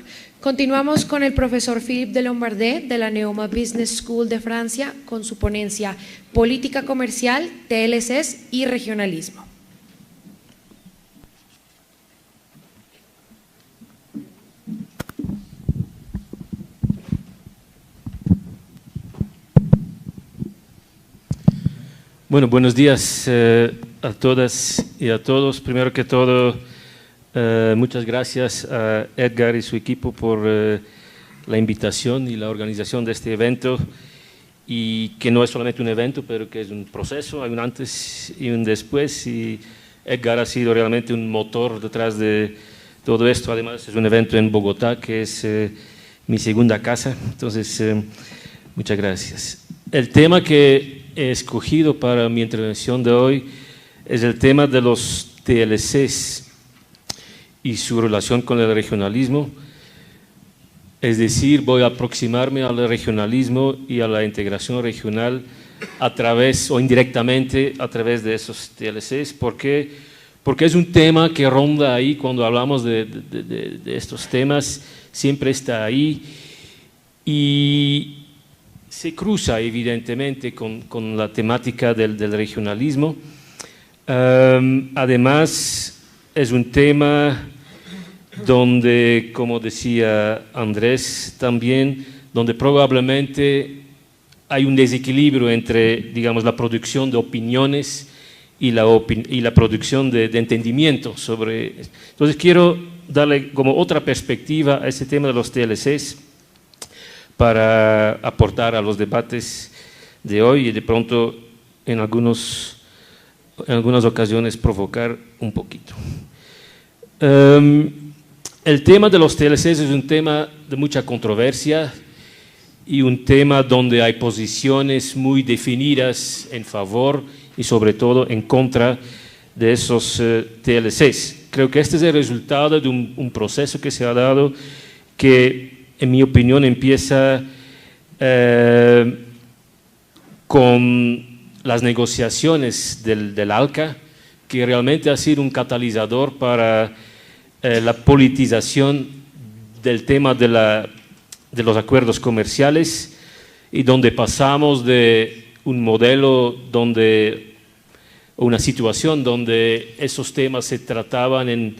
Continuamos con el profesor Philippe de Lombardé de la Neoma Business School de Francia con su ponencia Política Comercial, TLCs y Regionalismo. Bueno, buenos días a todas y a todos. Primero que todo, muchas gracias a Edgar y su equipo por la invitación y la organización de este evento, y que no es solamente un evento, pero que es un proceso, hay un antes y un después, y Edgar ha sido realmente un motor detrás de todo esto. Además es un evento en Bogotá, que es mi segunda casa, entonces muchas gracias. El tema que he escogido para mi intervención de hoy es el tema de los TLCs y su relación con el regionalismo. Es decir, voy a aproximarme al regionalismo y a la integración regional a través o indirectamente a través de esos TLCs. ¿Por qué? Porque es un tema que ronda ahí cuando hablamos de estos temas, siempre está ahí y se cruza evidentemente con la temática del regionalismo. Además, es un tema donde, como decía Andrés también, donde probablemente hay un desequilibrio entre, digamos, la producción de opiniones y la producción de entendimiento sobre. Entonces quiero darle como otra perspectiva a ese tema de los TLCs para aportar a los debates de hoy y de pronto en algunas ocasiones provocar un poquito. El tema de los TLCs es un tema de mucha controversia y un tema donde hay posiciones muy definidas en favor y sobre todo en contra de esos TLCs. Creo que este es el resultado de un proceso que se ha dado que, en mi opinión, empieza con las negociaciones del ALCA, que realmente ha sido un catalizador para la politización del tema de los acuerdos comerciales y donde pasamos de un modelo una situación donde esos temas se trataban en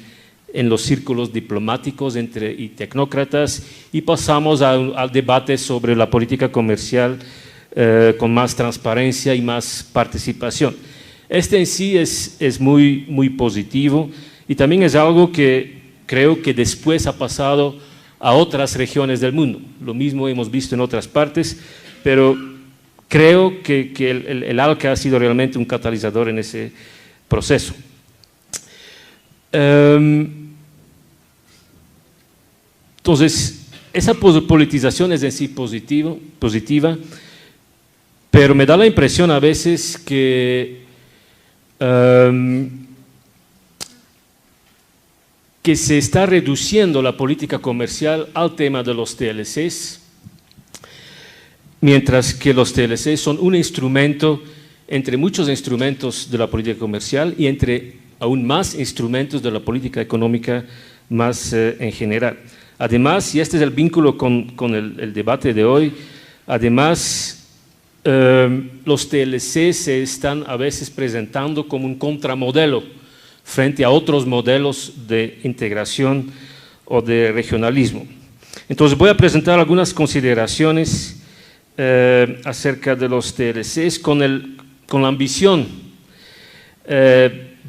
los círculos diplomáticos y tecnócratas y pasamos al debate sobre la política comercial con más transparencia y más participación. Este en sí es muy, muy positivo y también es algo que creo que después ha pasado a otras regiones del mundo. Lo mismo hemos visto en otras partes, pero creo que el ALCA ha sido realmente un catalizador en ese proceso. Entonces, esa politización es en sí positiva, pero me da la impresión a veces que se está reduciendo la política comercial al tema de los TLCs, mientras que los TLCs son un instrumento entre muchos instrumentos de la política comercial y entre aún más instrumentos de la política económica más en general. Además, y este es el vínculo con el debate de hoy, además los TLCs se están a veces presentando como un contramodelo frente a otros modelos de integración o de regionalismo. Entonces voy a presentar algunas consideraciones acerca de los TLCs con la ambición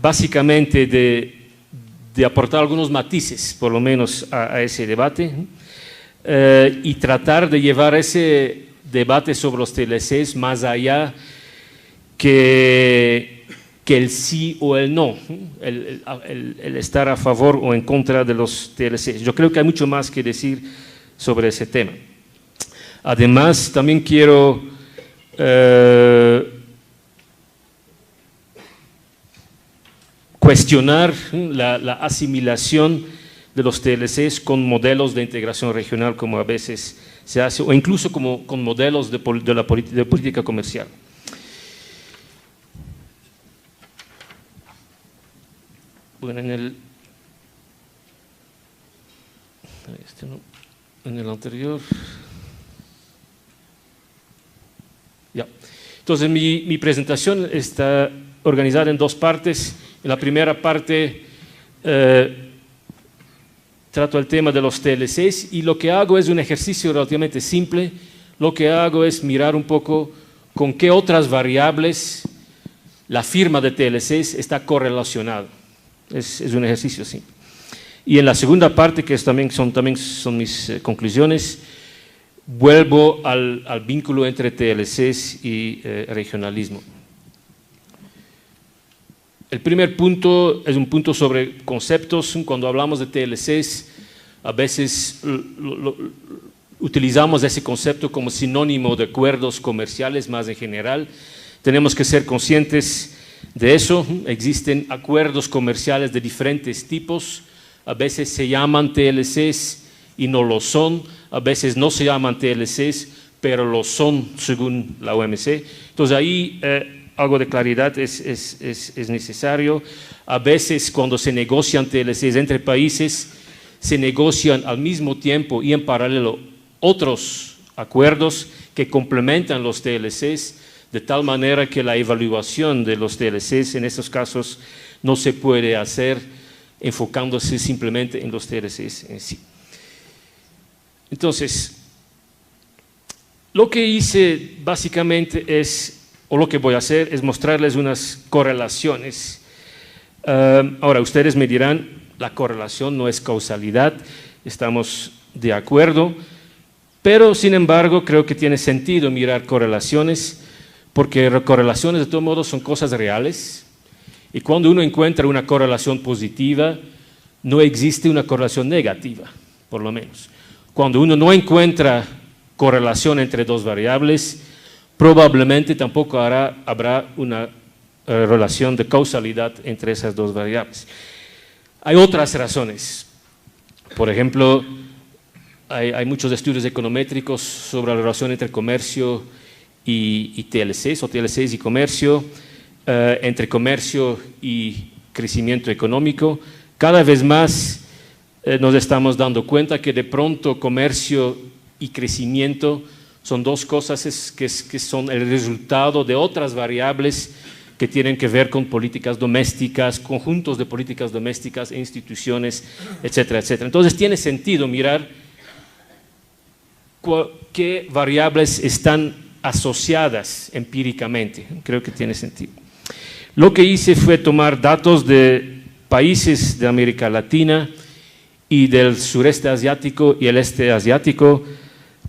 básicamente de aportar algunos matices, por lo menos a ese debate, y tratar de llevar ese debate sobre los TLCs más allá que el sí o el no, el estar a favor o en contra de los TLCs. Yo creo que hay mucho más que decir sobre ese tema. Además, también quiero cuestionar la asimilación de los TLCs con modelos de integración regional como a veces se hace, o incluso como con modelos de política comercial. Bueno, en el anterior. Ya. Entonces, mi presentación está organizada en dos partes. En la primera parte trato el tema de los TLCs y lo que hago es un ejercicio relativamente simple. Lo que hago es mirar un poco con qué otras variables la firma de TLCs está correlacionada. Es un ejercicio simple. Y en la segunda parte, que también son mis conclusiones, vuelvo al vínculo entre TLCs y regionalismo. El primer punto es un punto sobre conceptos. Cuando hablamos de TLCs, a veces utilizamos ese concepto como sinónimo de acuerdos comerciales más en general. Tenemos que ser conscientes de eso. Existen acuerdos comerciales de diferentes tipos. A veces se llaman TLCs y no lo son. A veces no se llaman TLCs, pero lo son según la OMC. Entonces ahí algo de claridad es necesario. A veces cuando se negocian TLCs entre países, se negocian al mismo tiempo y en paralelo otros acuerdos que complementan los TLCs, de tal manera que la evaluación de los TLCs en estos casos no se puede hacer enfocándose simplemente en los TLCs en sí. Entonces, lo que hice básicamente o lo que voy a hacer es mostrarles unas correlaciones. Ahora, ustedes me dirán, la correlación no es causalidad, estamos de acuerdo, pero sin embargo creo que tiene sentido mirar correlaciones, porque correlaciones de todos modos son cosas reales, y cuando uno encuentra una correlación positiva, no existe una correlación negativa, por lo menos. Cuando uno no encuentra correlación entre dos variables, probablemente tampoco habrá una relación de causalidad entre esas dos variables. Hay otras razones. Por ejemplo, hay muchos estudios econométricos sobre la relación entre comercio y TLCs, o TLCs y comercio, entre comercio y crecimiento económico. Cada vez más nos estamos dando cuenta que de pronto comercio y crecimiento son dos cosas que son el resultado de otras variables que tienen que ver con políticas domésticas, conjuntos de políticas domésticas, instituciones, etcétera, etcétera. Entonces tiene sentido mirar qué variables están asociadas empíricamente. Creo que tiene sentido. Lo que hice fue tomar datos de países de América Latina y del sureste asiático y el este asiático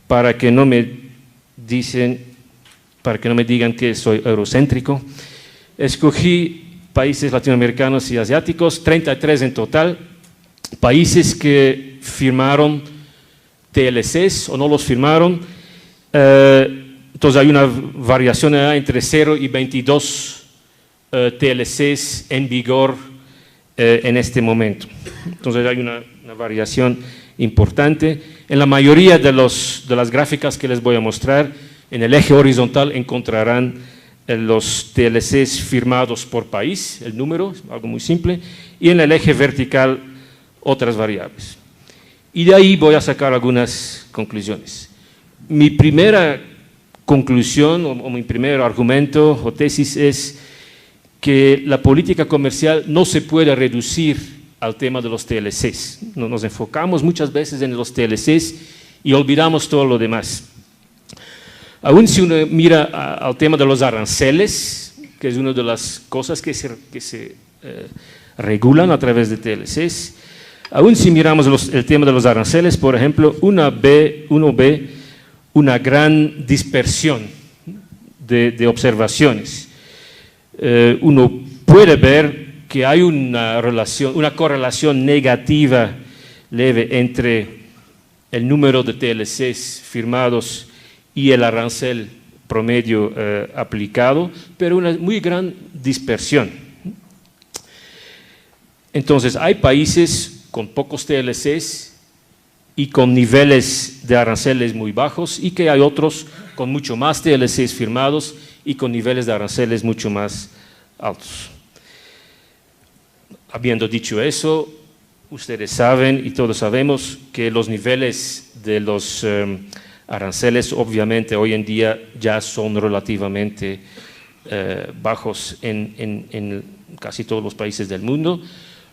para que no me digan que soy eurocéntrico. Escogí países latinoamericanos y asiáticos, 33 en total, países que firmaron TLCs o no los firmaron. Entonces hay una variación entre 0 y 22 TLCs en vigor en este momento. Entonces hay una variación importante. En la mayoría de las gráficas que les voy a mostrar, en el eje horizontal encontrarán los TLCs firmados por país, el número, algo muy simple, y en el eje vertical otras variables. Y de ahí voy a sacar algunas conclusiones. Mi primera conclusión o mi primer argumento o tesis es que la política comercial no se puede reducir al tema de los TLCs. Nos enfocamos muchas veces en los TLCs y olvidamos todo lo demás. Aún si uno mira al tema de los aranceles, que es una de las cosas que se regulan a través de TLCs, aún si miramos el tema de los aranceles, por ejemplo, uno ve una gran dispersión de observaciones. Uno puede ver que hay una correlación negativa leve entre el número de TLCs firmados y el arancel promedio aplicado, pero una muy gran dispersión. Entonces, hay países con pocos TLCs y con niveles de aranceles muy bajos, y que hay otros con mucho más TLCs firmados y con niveles de aranceles mucho más altos. Habiendo dicho eso, ustedes saben y todos sabemos que los niveles de los aranceles obviamente hoy en día ya son relativamente bajos en casi todos los países del mundo,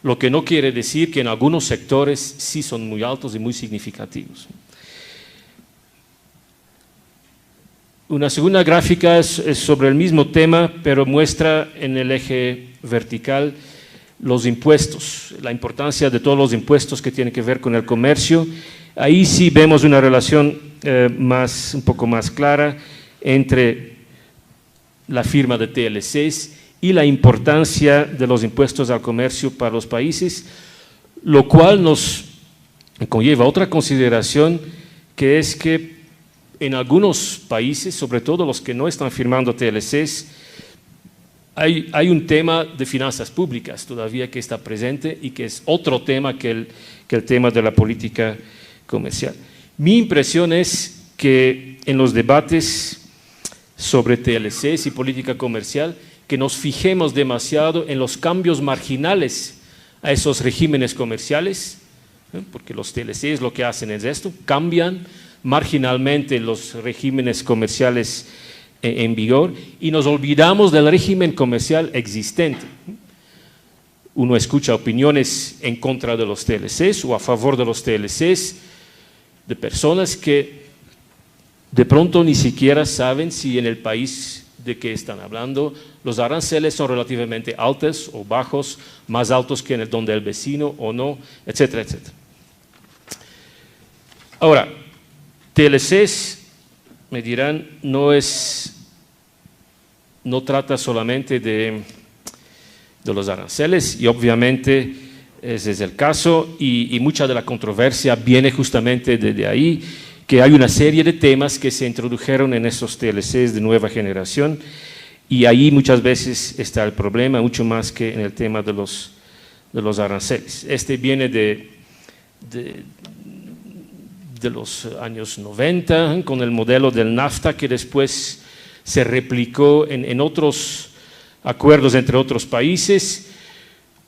lo que no quiere decir que en algunos sectores sí son muy altos y muy significativos. Una segunda gráfica es sobre el mismo tema, pero muestra en el eje vertical los impuestos, la importancia de todos los impuestos que tienen que ver con el comercio. Ahí sí vemos una relación un poco más clara entre la firma de TLCs y la importancia de los impuestos al comercio para los países, lo cual nos conlleva otra consideración, que es que en algunos países, sobre todo los que no están firmando TLCs, hay un tema de finanzas públicas todavía que está presente y que es otro tema que el tema de la política comercial. Mi impresión es que en los debates sobre TLCs y política comercial, que nos fijemos demasiado en los cambios marginales a esos regímenes comerciales, porque los TLCs lo que hacen es esto, cambian marginalmente los regímenes comerciales en vigor y nos olvidamos del régimen comercial existente. Uno escucha opiniones en contra de los TLCs o a favor de los TLCs de personas que de pronto ni siquiera saben si en el país de qué están hablando. Los aranceles son relativamente altos o bajos, más altos que en el donde el vecino o no, etcétera, etcétera. Ahora, TLCs, me dirán, no trata solamente de los aranceles, y obviamente ese es el caso, y mucha de la controversia viene justamente de ahí, que hay una serie de temas que se introdujeron en estos TLCs de nueva generación, y ahí muchas veces está el problema, mucho más que en el tema de los aranceles. Este viene de los años 90, con el modelo del NAFTA, que después se replicó en otros acuerdos entre otros países.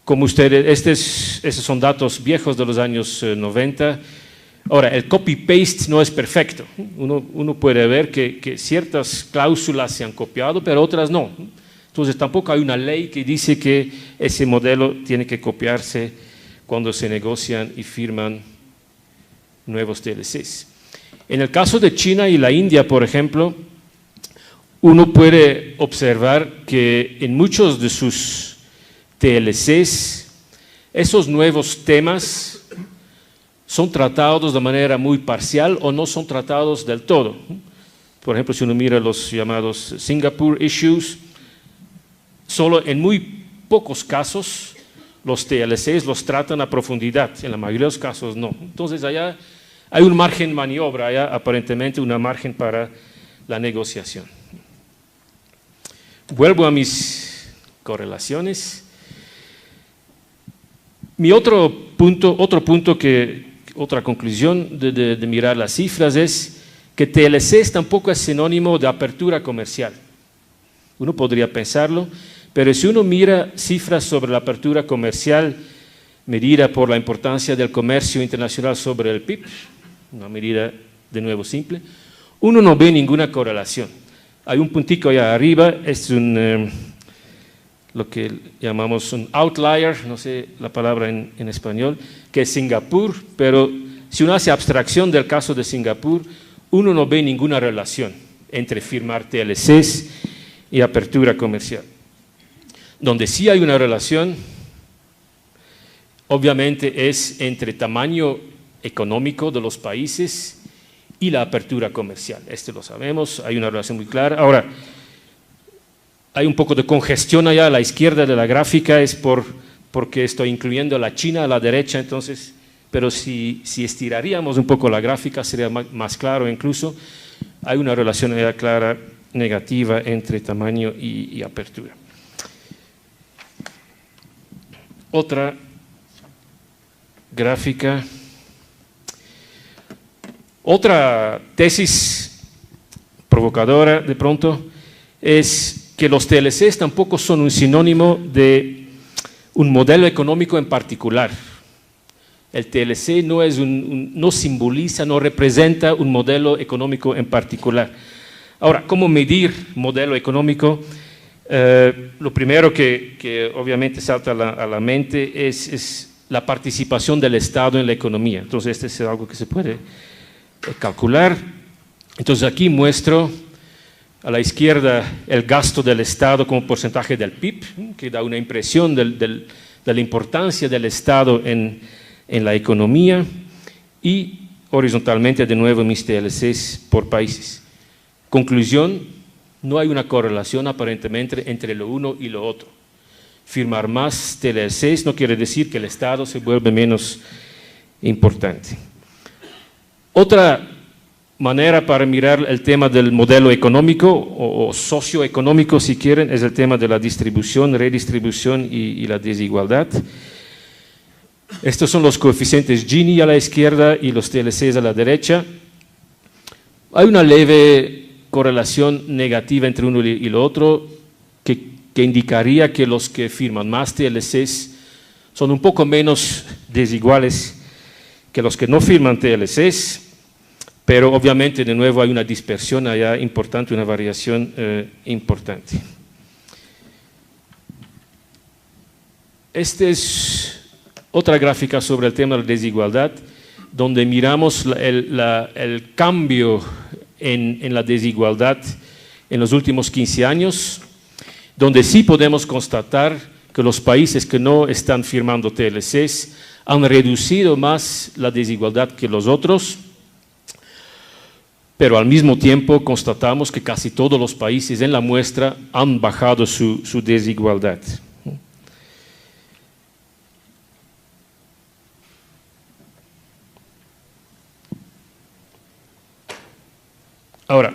Como ustedes, estos son datos viejos de los años 90. Ahora, el copy-paste no es perfecto. Uno puede ver que ciertas cláusulas se han copiado, pero otras no. Entonces tampoco hay una ley que dice que ese modelo tiene que copiarse cuando se negocian y firman nuevos TLCs. En el caso de China y la India, por ejemplo, uno puede observar que en muchos de sus TLCs, esos nuevos temas son tratados de manera muy parcial o no son tratados del todo. Por ejemplo, si uno mira los llamados Singapore Issues, solo en muy pocos casos los TLCs los tratan a profundidad, en la mayoría de los casos no. Entonces allá hay un margen de maniobra, hay aparentemente un margen para la negociación. Vuelvo a mis correlaciones. Mi otra conclusión de mirar las cifras es que TLCs tampoco es sinónimo de apertura comercial. Uno podría pensarlo, pero si uno mira cifras sobre la apertura comercial medida por la importancia del comercio internacional sobre el PIB, una medida de nuevo simple, uno no ve ninguna correlación. Hay un puntico allá arriba, es lo que llamamos un outlier, no sé la palabra en español, que es Singapur, pero si uno hace abstracción del caso de Singapur, uno no ve ninguna relación entre firmar TLCs y apertura comercial. Donde sí hay una relación, obviamente es entre tamaño económico de los países y la apertura comercial. Lo sabemos, hay una relación muy clara. Ahora, hay un poco de congestión allá a la izquierda de la gráfica, es porque estoy incluyendo a la China a la derecha, entonces, pero si estiraríamos un poco la gráfica sería más claro incluso. Hay una relación allá clara negativa entre tamaño y apertura. Otra gráfica. Otra tesis provocadora de pronto es que los TLCs tampoco son un sinónimo de un modelo económico en particular. El TLC no simboliza, no representa un modelo económico en particular. Ahora, ¿cómo medir modelo económico? Lo primero que obviamente salta a la mente es la participación del Estado en la economía. Entonces, este es algo que se puede calcular. Entonces, aquí muestro a la izquierda el gasto del Estado como porcentaje del PIB, que da una impresión de la importancia del Estado en la economía, y horizontalmente de nuevo mis TLCs por países. Conclusión, no hay una correlación aparentemente entre lo uno y lo otro. Firmar más TLCs no quiere decir que el Estado se vuelve menos importante. Otra manera para mirar el tema del modelo económico o socioeconómico, si quieren, es el tema de la distribución, redistribución y la desigualdad. Estos son los coeficientes Gini a la izquierda y los TLCs a la derecha. Hay una leve correlación negativa entre uno y lo otro que indicaría que los que firman más TLCs son un poco menos desiguales que los que no firman TLCs, pero obviamente de nuevo hay una dispersión allá importante, una variación importante. Esta es otra gráfica sobre el tema de la desigualdad, donde miramos el cambio en la desigualdad en los últimos 15 años, donde sí podemos constatar que los países que no están firmando TLCs han reducido más la desigualdad que los otros, pero al mismo tiempo constatamos que casi todos los países en la muestra han bajado su desigualdad. Ahora,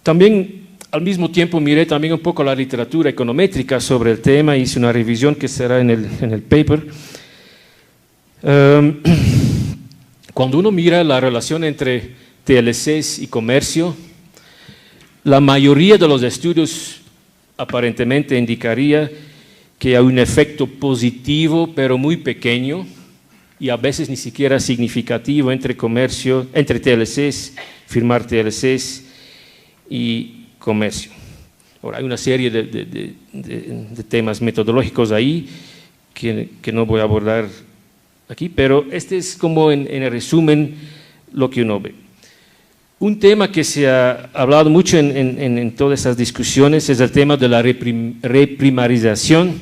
también al mismo tiempo miré también un poco la literatura econométrica sobre el tema, hice una revisión que será en el paper. Cuando uno mira la relación entre TLCs y comercio, la mayoría de los estudios aparentemente indicaría que hay un efecto positivo, pero muy pequeño, y a veces ni siquiera significativo entre TLCs, firmar TLCs y comercio. Ahora, hay una serie de temas metodológicos ahí que no voy a abordar aquí, pero este es como en el resumen lo que uno ve. Un tema que se ha hablado mucho en todas esas discusiones es el tema de la reprimarización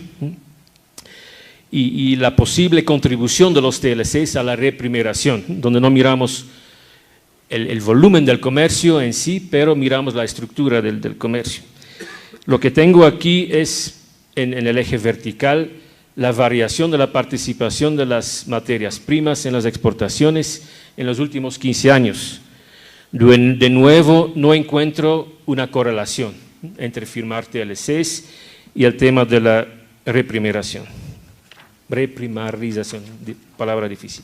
y la posible contribución de los TLCs a la reprimarización, donde no miramos el volumen del comercio en sí, pero miramos la estructura del comercio. Lo que tengo aquí es, en el eje vertical, la variación de la participación de las materias primas en las exportaciones en los últimos 15 años. De nuevo, no encuentro una correlación entre firmar TLCs y el tema de la reprimarización. Reprimarización, palabra difícil.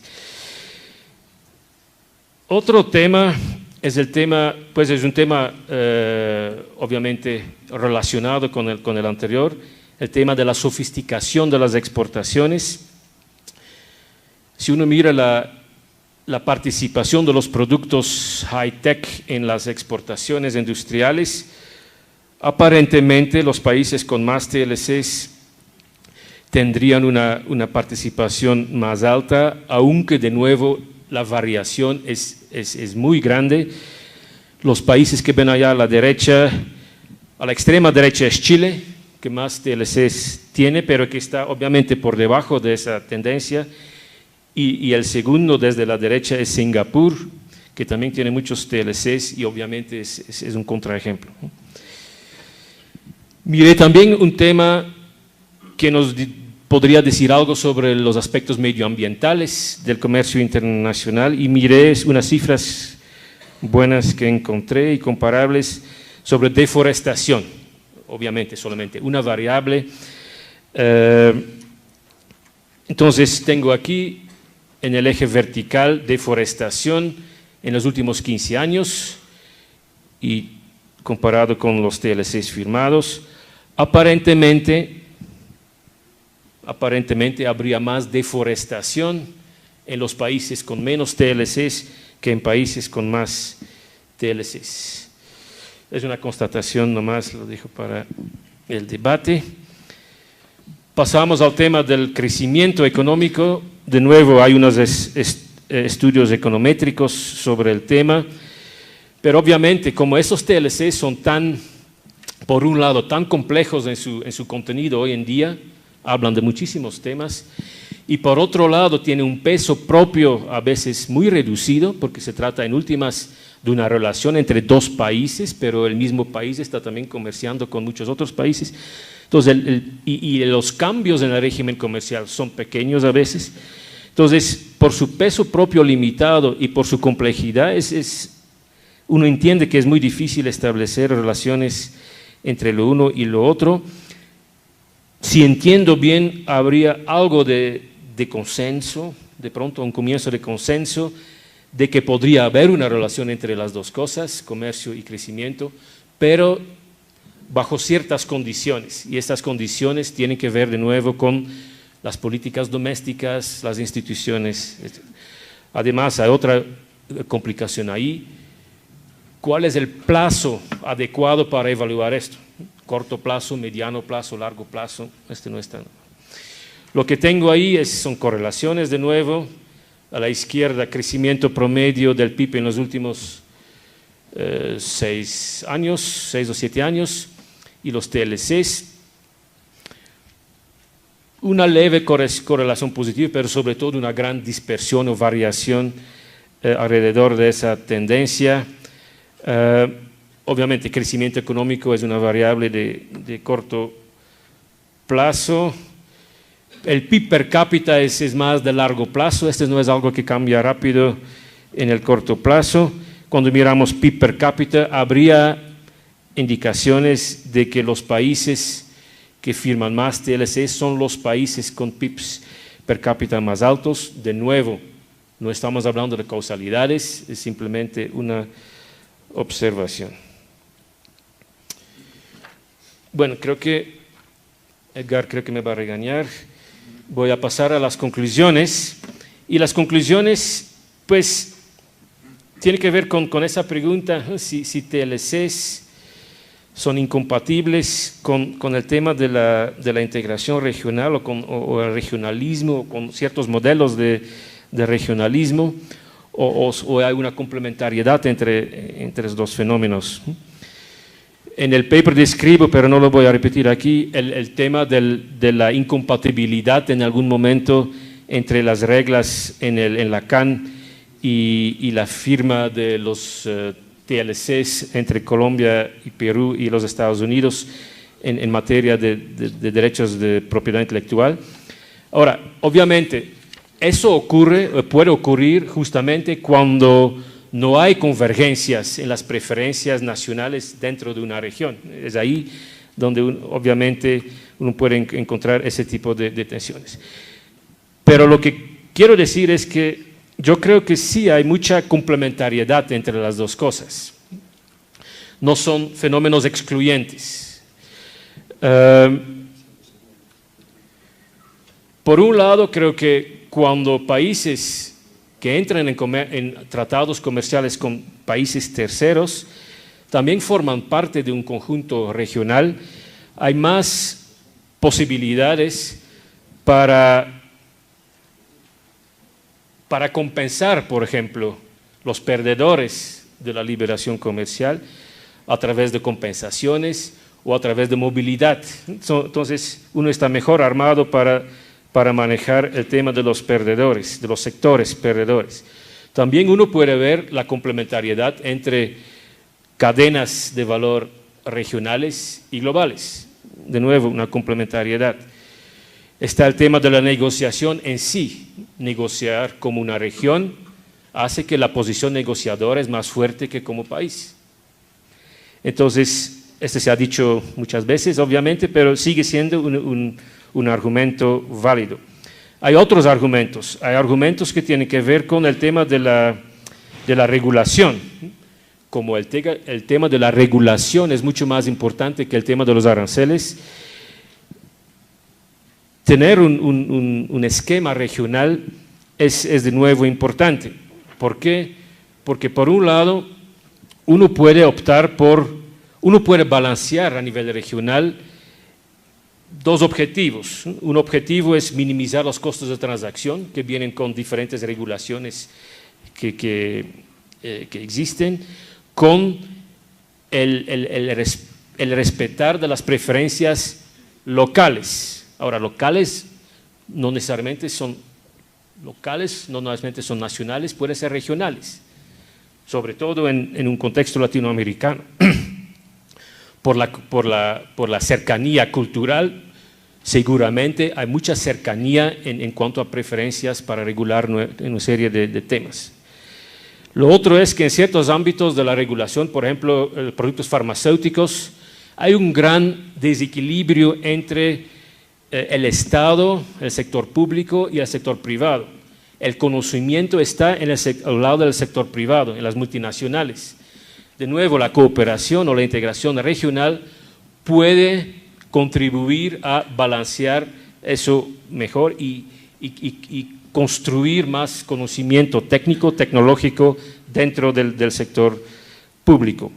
Otro tema es el tema, pues es un tema obviamente relacionado con el anterior, el tema de la sofisticación de las exportaciones. Si uno mira la participación de los productos high-tech en las exportaciones industriales, aparentemente los países con más TLCs tendrían una participación más alta, aunque de nuevo la variación es muy grande. Los países que ven allá a la derecha, a la extrema derecha es Chile, que más TLCs tiene, pero que está obviamente por debajo de esa tendencia. Y el segundo desde la derecha es Singapur, que también tiene muchos TLCs y obviamente es un contraejemplo. Miré también un tema que nos podría decir algo sobre los aspectos medioambientales del comercio internacional y miré unas cifras buenas que encontré y comparables sobre deforestación, obviamente solamente una variable. Entonces tengo aquí en el eje vertical deforestación en los últimos 15 años y comparado con los TLCs firmados, aparentemente habría más deforestación en los países con menos TLCs que en países con más TLCs. Es una constatación nomás, lo dejo para el debate. Pasamos al tema del crecimiento económico. De nuevo hay unos estudios econométricos sobre el tema, pero obviamente como esos TLCs son por un lado, tan complejos en su contenido hoy en día, hablan de muchísimos temas, y por otro lado tiene un peso propio a veces muy reducido, porque se trata en últimas de una relación entre dos países, pero el mismo país está también comerciando con muchos otros países. Entonces, los cambios en el régimen comercial son pequeños a veces. Entonces, por su peso propio limitado y por su complejidad, uno entiende que es muy difícil establecer relaciones entre lo uno y lo otro. Si entiendo bien, habría algo de consenso, de pronto un comienzo de consenso, de que podría haber una relación entre las dos cosas, comercio y crecimiento, pero bajo ciertas condiciones, y estas condiciones tienen que ver de nuevo con las políticas domésticas, las instituciones, etc. Además, hay otra complicación ahí. ¿Cuál es el plazo adecuado para evaluar esto? Corto plazo, mediano plazo, largo plazo, no está. Lo que tengo ahí son correlaciones de nuevo. A la izquierda, crecimiento promedio del PIB en los últimos 6 o 7 años, y los TLCs, una leve correlación positiva, pero sobre todo una gran dispersión o variación alrededor de esa tendencia. Obviamente, crecimiento económico es una variable de corto plazo. El PIB per cápita es más de largo plazo. Este no es algo que cambia rápido en el corto plazo. Cuando miramos PIB per cápita, habría indicaciones de que los países que firman más TLC son los países con PIBs per cápita más altos. De nuevo, no estamos hablando de causalidades, es simplemente una observación. Bueno, creo que Edgar me va a regañar. Voy a pasar a las conclusiones. Y las conclusiones, pues, tienen que ver con esa pregunta, si TLCs son incompatibles con el tema de la integración regional o el regionalismo, o con ciertos modelos de regionalismo, o hay una complementariedad entre los dos fenómenos. En el paper describo, pero no lo voy a repetir aquí, el tema de la incompatibilidad en algún momento entre las reglas en la CAN y la firma de los TLCs entre Colombia y Perú y los Estados Unidos en materia de derechos de propiedad intelectual. Ahora, obviamente, eso puede ocurrir justamente cuando no hay convergencias en las preferencias nacionales dentro de una región. Es ahí donde obviamente uno puede encontrar ese tipo de tensiones. Pero lo que quiero decir es que yo creo que sí hay mucha complementariedad entre las dos cosas. No son fenómenos excluyentes. Por un lado, creo que cuando países que entran en tratados comerciales con países terceros también forman parte de un conjunto regional, hay más posibilidades para compensar, por ejemplo, los perdedores de la liberación comercial a través de compensaciones o a través de movilidad. Entonces, uno está mejor armado para manejar el tema de los perdedores, de los sectores perdedores. También uno puede ver la complementariedad entre cadenas de valor regionales y globales. De nuevo, una complementariedad. Está el tema de la negociación en sí. Negociar como una región hace que la posición negociadora es más fuerte que como país. Entonces, este se ha dicho muchas veces, obviamente, pero sigue siendo un argumento válido. Hay otros argumentos. Hay argumentos que tienen que ver con el tema de la regulación. Como el tema de la regulación es mucho más importante que el tema de los aranceles, tener un esquema regional es de nuevo importante. ¿Por qué? Porque por un lado uno puede uno puede balancear a nivel regional dos objetivos. Un objetivo es minimizar los costos de transacción que vienen con diferentes regulaciones que existen, con el respetar de las preferencias locales. Ahora, locales no necesariamente son nacionales, pueden ser regionales, sobre todo en un contexto latinoamericano. Por la cercanía cultural, seguramente hay mucha cercanía en cuanto a preferencias para regular una serie de temas. Lo otro es que en ciertos ámbitos de la regulación, por ejemplo, productos farmacéuticos, hay un gran desequilibrio entre el Estado, el sector público y el sector privado. El conocimiento está al lado del sector privado, en las multinacionales. De nuevo, la cooperación o la integración regional puede contribuir a balancear eso mejor y construir más conocimiento técnico, tecnológico dentro del sector público.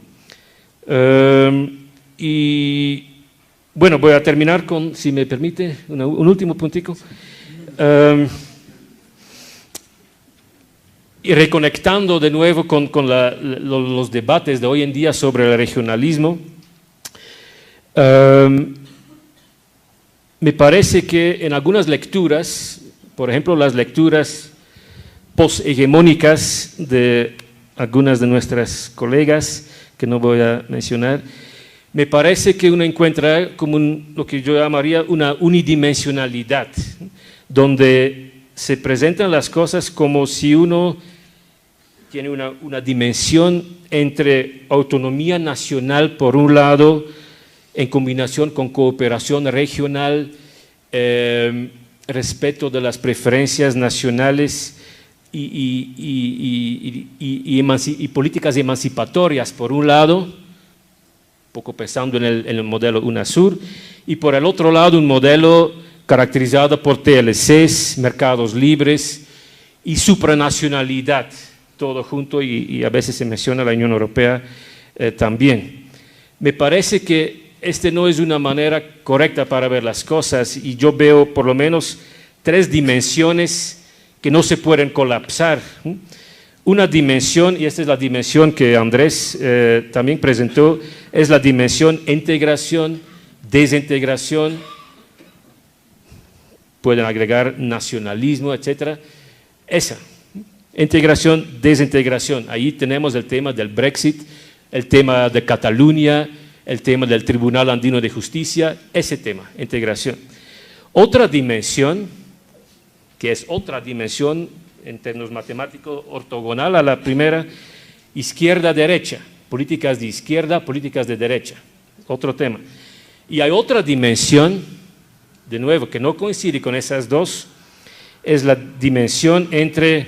Y bueno, voy a terminar con, si me permite, un último puntico. y reconectando de nuevo con los debates de hoy en día sobre el regionalismo, me parece que en algunas lecturas, por ejemplo las lecturas poshegemónicas de algunas de nuestras colegas, que no voy a mencionar, me parece que uno encuentra como lo que yo llamaría una unidimensionalidad, donde se presentan las cosas como si uno tiene una dimensión entre autonomía nacional por un lado, en combinación con cooperación regional, respeto de las preferencias nacionales y políticas emancipatorias por un lado, un poco pensando en el modelo UNASUR, y por el otro lado un modelo caracterizado por TLCs, mercados libres y supranacionalidad, todo junto, y a veces se menciona la Unión Europea también. Me parece que no es una manera correcta para ver las cosas, y yo veo por lo menos 3 dimensiones que no se pueden colapsar. Una dimensión, y esta es la dimensión que Andrés también presentó, es la dimensión integración, desintegración, pueden agregar nacionalismo, etcétera. Esa, integración, desintegración. Ahí tenemos el tema del Brexit, el tema de Cataluña, el tema del Tribunal Andino de Justicia, ese tema, integración. Otra dimensión, que es otra dimensión en términos matemáticos ortogonal a la primera, izquierda-derecha, políticas de izquierda, políticas de derecha, otro tema. Y hay otra dimensión, de nuevo, que no coincide con esas dos, es la dimensión entre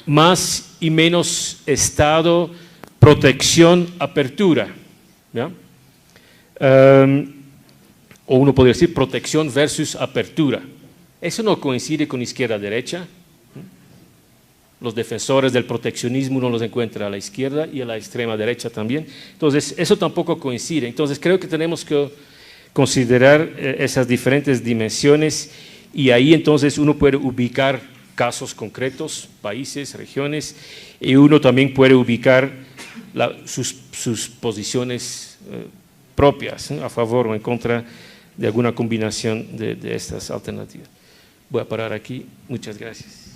más y menos Estado, protección, apertura, ¿ya? O uno podría decir protección versus apertura. Eso no coincide con izquierda-derecha. Los defensores del proteccionismo uno los encuentra a la izquierda y a la extrema derecha también. Entonces, eso tampoco coincide. Entonces, creo que tenemos que considerar esas diferentes dimensiones, y ahí entonces uno puede ubicar casos concretos, países, regiones, y uno también puede ubicar sus posiciones propias, a favor o en contra de alguna combinación de estas alternativas. Voy a parar aquí. Muchas gracias.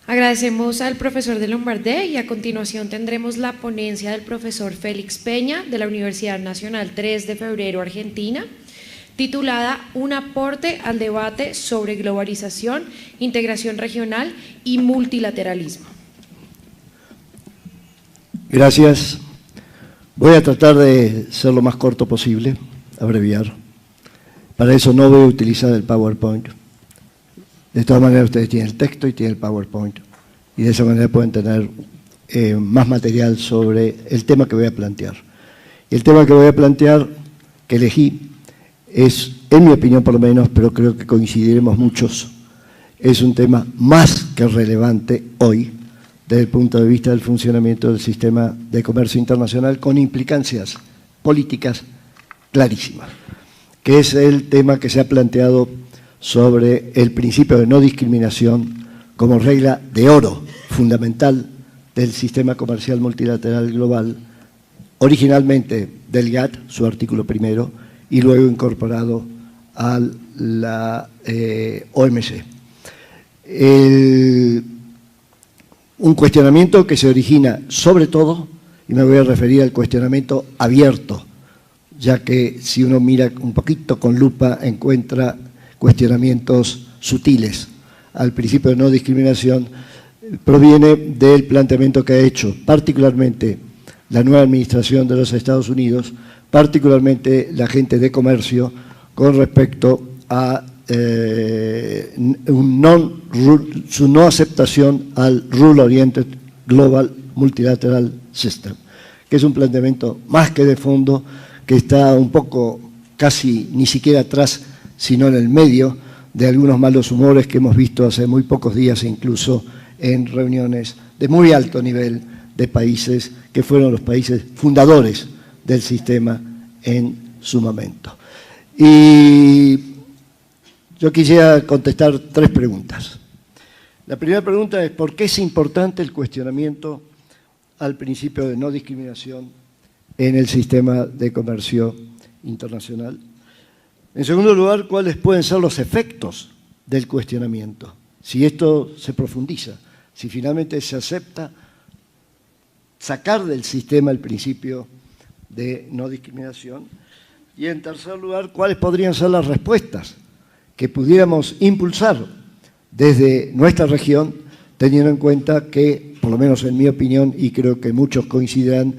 Agradecemos al profesor de Lombardé, y a continuación tendremos la ponencia del profesor Félix Peña de la Universidad Nacional 3 de Febrero, Argentina, titulada Un aporte al debate sobre globalización, integración regional y multilateralismo. Gracias. Voy a tratar de ser lo más corto posible, abreviar. Para eso no voy a utilizar el PowerPoint. De todas maneras, ustedes tienen el texto y tienen el PowerPoint, y de esa manera pueden tener más material sobre el tema que voy a plantear. Y el tema que voy a plantear, que elegí, es, en mi opinión por lo menos, pero creo que coincidiremos muchos, es un tema más que relevante hoy, desde el punto de vista del funcionamiento del sistema de comercio internacional, con implicancias políticas clarísimas, que es el tema que se ha planteado sobre el principio de no discriminación como regla de oro fundamental del sistema comercial multilateral global, originalmente del GATT, su artículo primero, y luego incorporado a la OMC. Un cuestionamiento que se origina sobre todo, y me voy a referir al cuestionamiento abierto, ya que si uno mira un poquito con lupa encuentra cuestionamientos sutiles al principio de no discriminación, proviene del planteamiento que ha hecho particularmente la nueva administración de los Estados Unidos, particularmente la gente de comercio, con respecto a su no aceptación al Rule Oriented Global Multilateral System, que es un planteamiento más que de fondo, que está un poco casi ni siquiera atrás, sino en el medio de algunos malos humores que hemos visto hace muy pocos días, incluso en reuniones de muy alto nivel de países que fueron los países fundadores del sistema en su momento. Y yo quisiera contestar 3 preguntas. La primera pregunta es: ¿por qué es importante el cuestionamiento al principio de no discriminación en el sistema de comercio internacional? En segundo lugar, ¿cuáles pueden ser los efectos del cuestionamiento? Si esto se profundiza, si finalmente se acepta sacar del sistema el principio de no discriminación. Y en tercer lugar, ¿cuáles podrían ser las respuestas que pudiéramos impulsar desde nuestra región, teniendo en cuenta que, por lo menos en mi opinión, y creo que muchos coincidirán,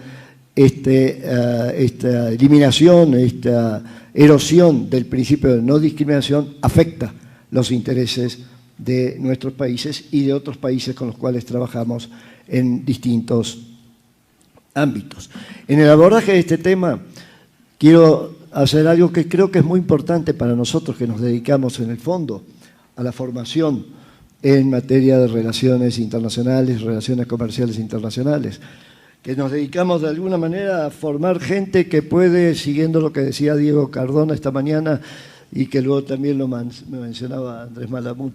esta eliminación, esta erosión del principio de no discriminación afecta los intereses de nuestros países y de otros países con los cuales trabajamos en distintos ámbitos. En el abordaje de este tema quiero hacer algo que creo que es muy importante para nosotros que nos dedicamos en el fondo a la formación en materia de relaciones internacionales, relaciones comerciales internacionales, que nos dedicamos de alguna manera a formar gente que puede, siguiendo lo que decía Diego Cardona esta mañana y que luego también lo mencionaba Andrés Malamud,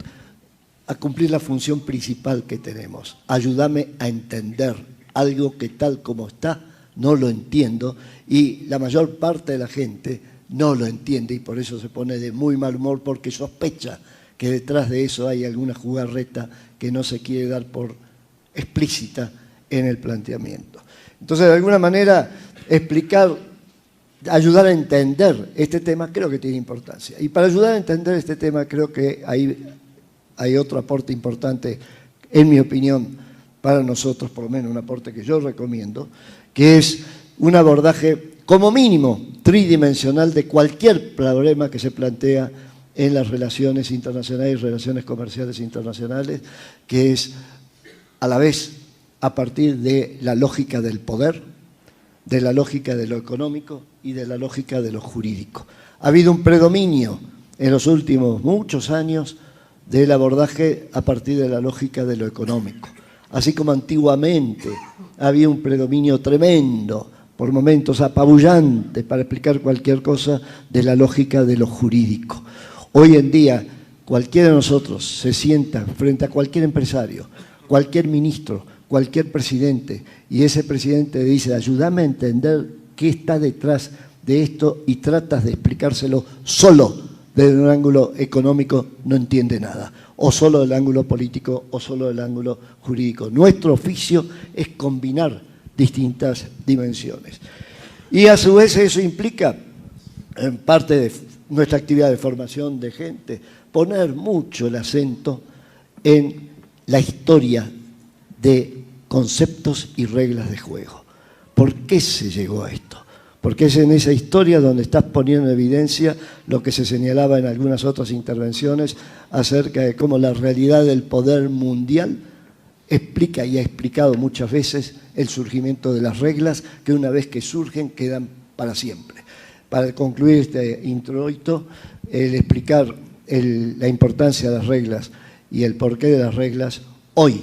a cumplir la función principal que tenemos. Ayúdame a entender algo que tal como está no lo entiendo, y la mayor parte de la gente no lo entiende y por eso se pone de muy mal humor, porque sospecha que detrás de eso hay alguna jugarreta que no se quiere dar por explícita en el planteamiento. Entonces, de alguna manera, explicar, ayudar a entender este tema creo que tiene importancia. Y para ayudar a entender este tema creo que hay otro aporte importante, en mi opinión, para nosotros, por lo menos un aporte que yo recomiendo, que es un abordaje como mínimo tridimensional de cualquier problema que se plantea en las relaciones internacionales y relaciones comerciales internacionales, que es a la vez a partir de la lógica del poder, de la lógica de lo económico y de la lógica de lo jurídico. Ha habido un predominio en los últimos muchos años del abordaje a partir de la lógica de lo económico. Así como antiguamente había un predominio tremendo, por momentos apabullante, para explicar cualquier cosa, de la lógica de lo jurídico. Hoy en día, cualquiera de nosotros se sienta frente a cualquier empresario, cualquier ministro, cualquier presidente, y ese presidente dice: ayúdame a entender qué está detrás de esto, y tratas de explicárselo solo desde un ángulo económico, no entiende nada, o solo del ángulo político, o solo del ángulo jurídico. Nuestro oficio es combinar distintas dimensiones. Y a su vez eso implica, en parte de nuestra actividad de formación de gente, poner mucho el acento en la historia de conceptos y reglas de juego. ¿Por qué se llegó a esto? Porque es en esa historia donde estás poniendo en evidencia lo que se señalaba en algunas otras intervenciones acerca de cómo la realidad del poder mundial explica y ha explicado muchas veces el surgimiento de las reglas, que una vez que surgen quedan para siempre. Para concluir este introito, el explicar la importancia de las reglas y el porqué de las reglas, hoy,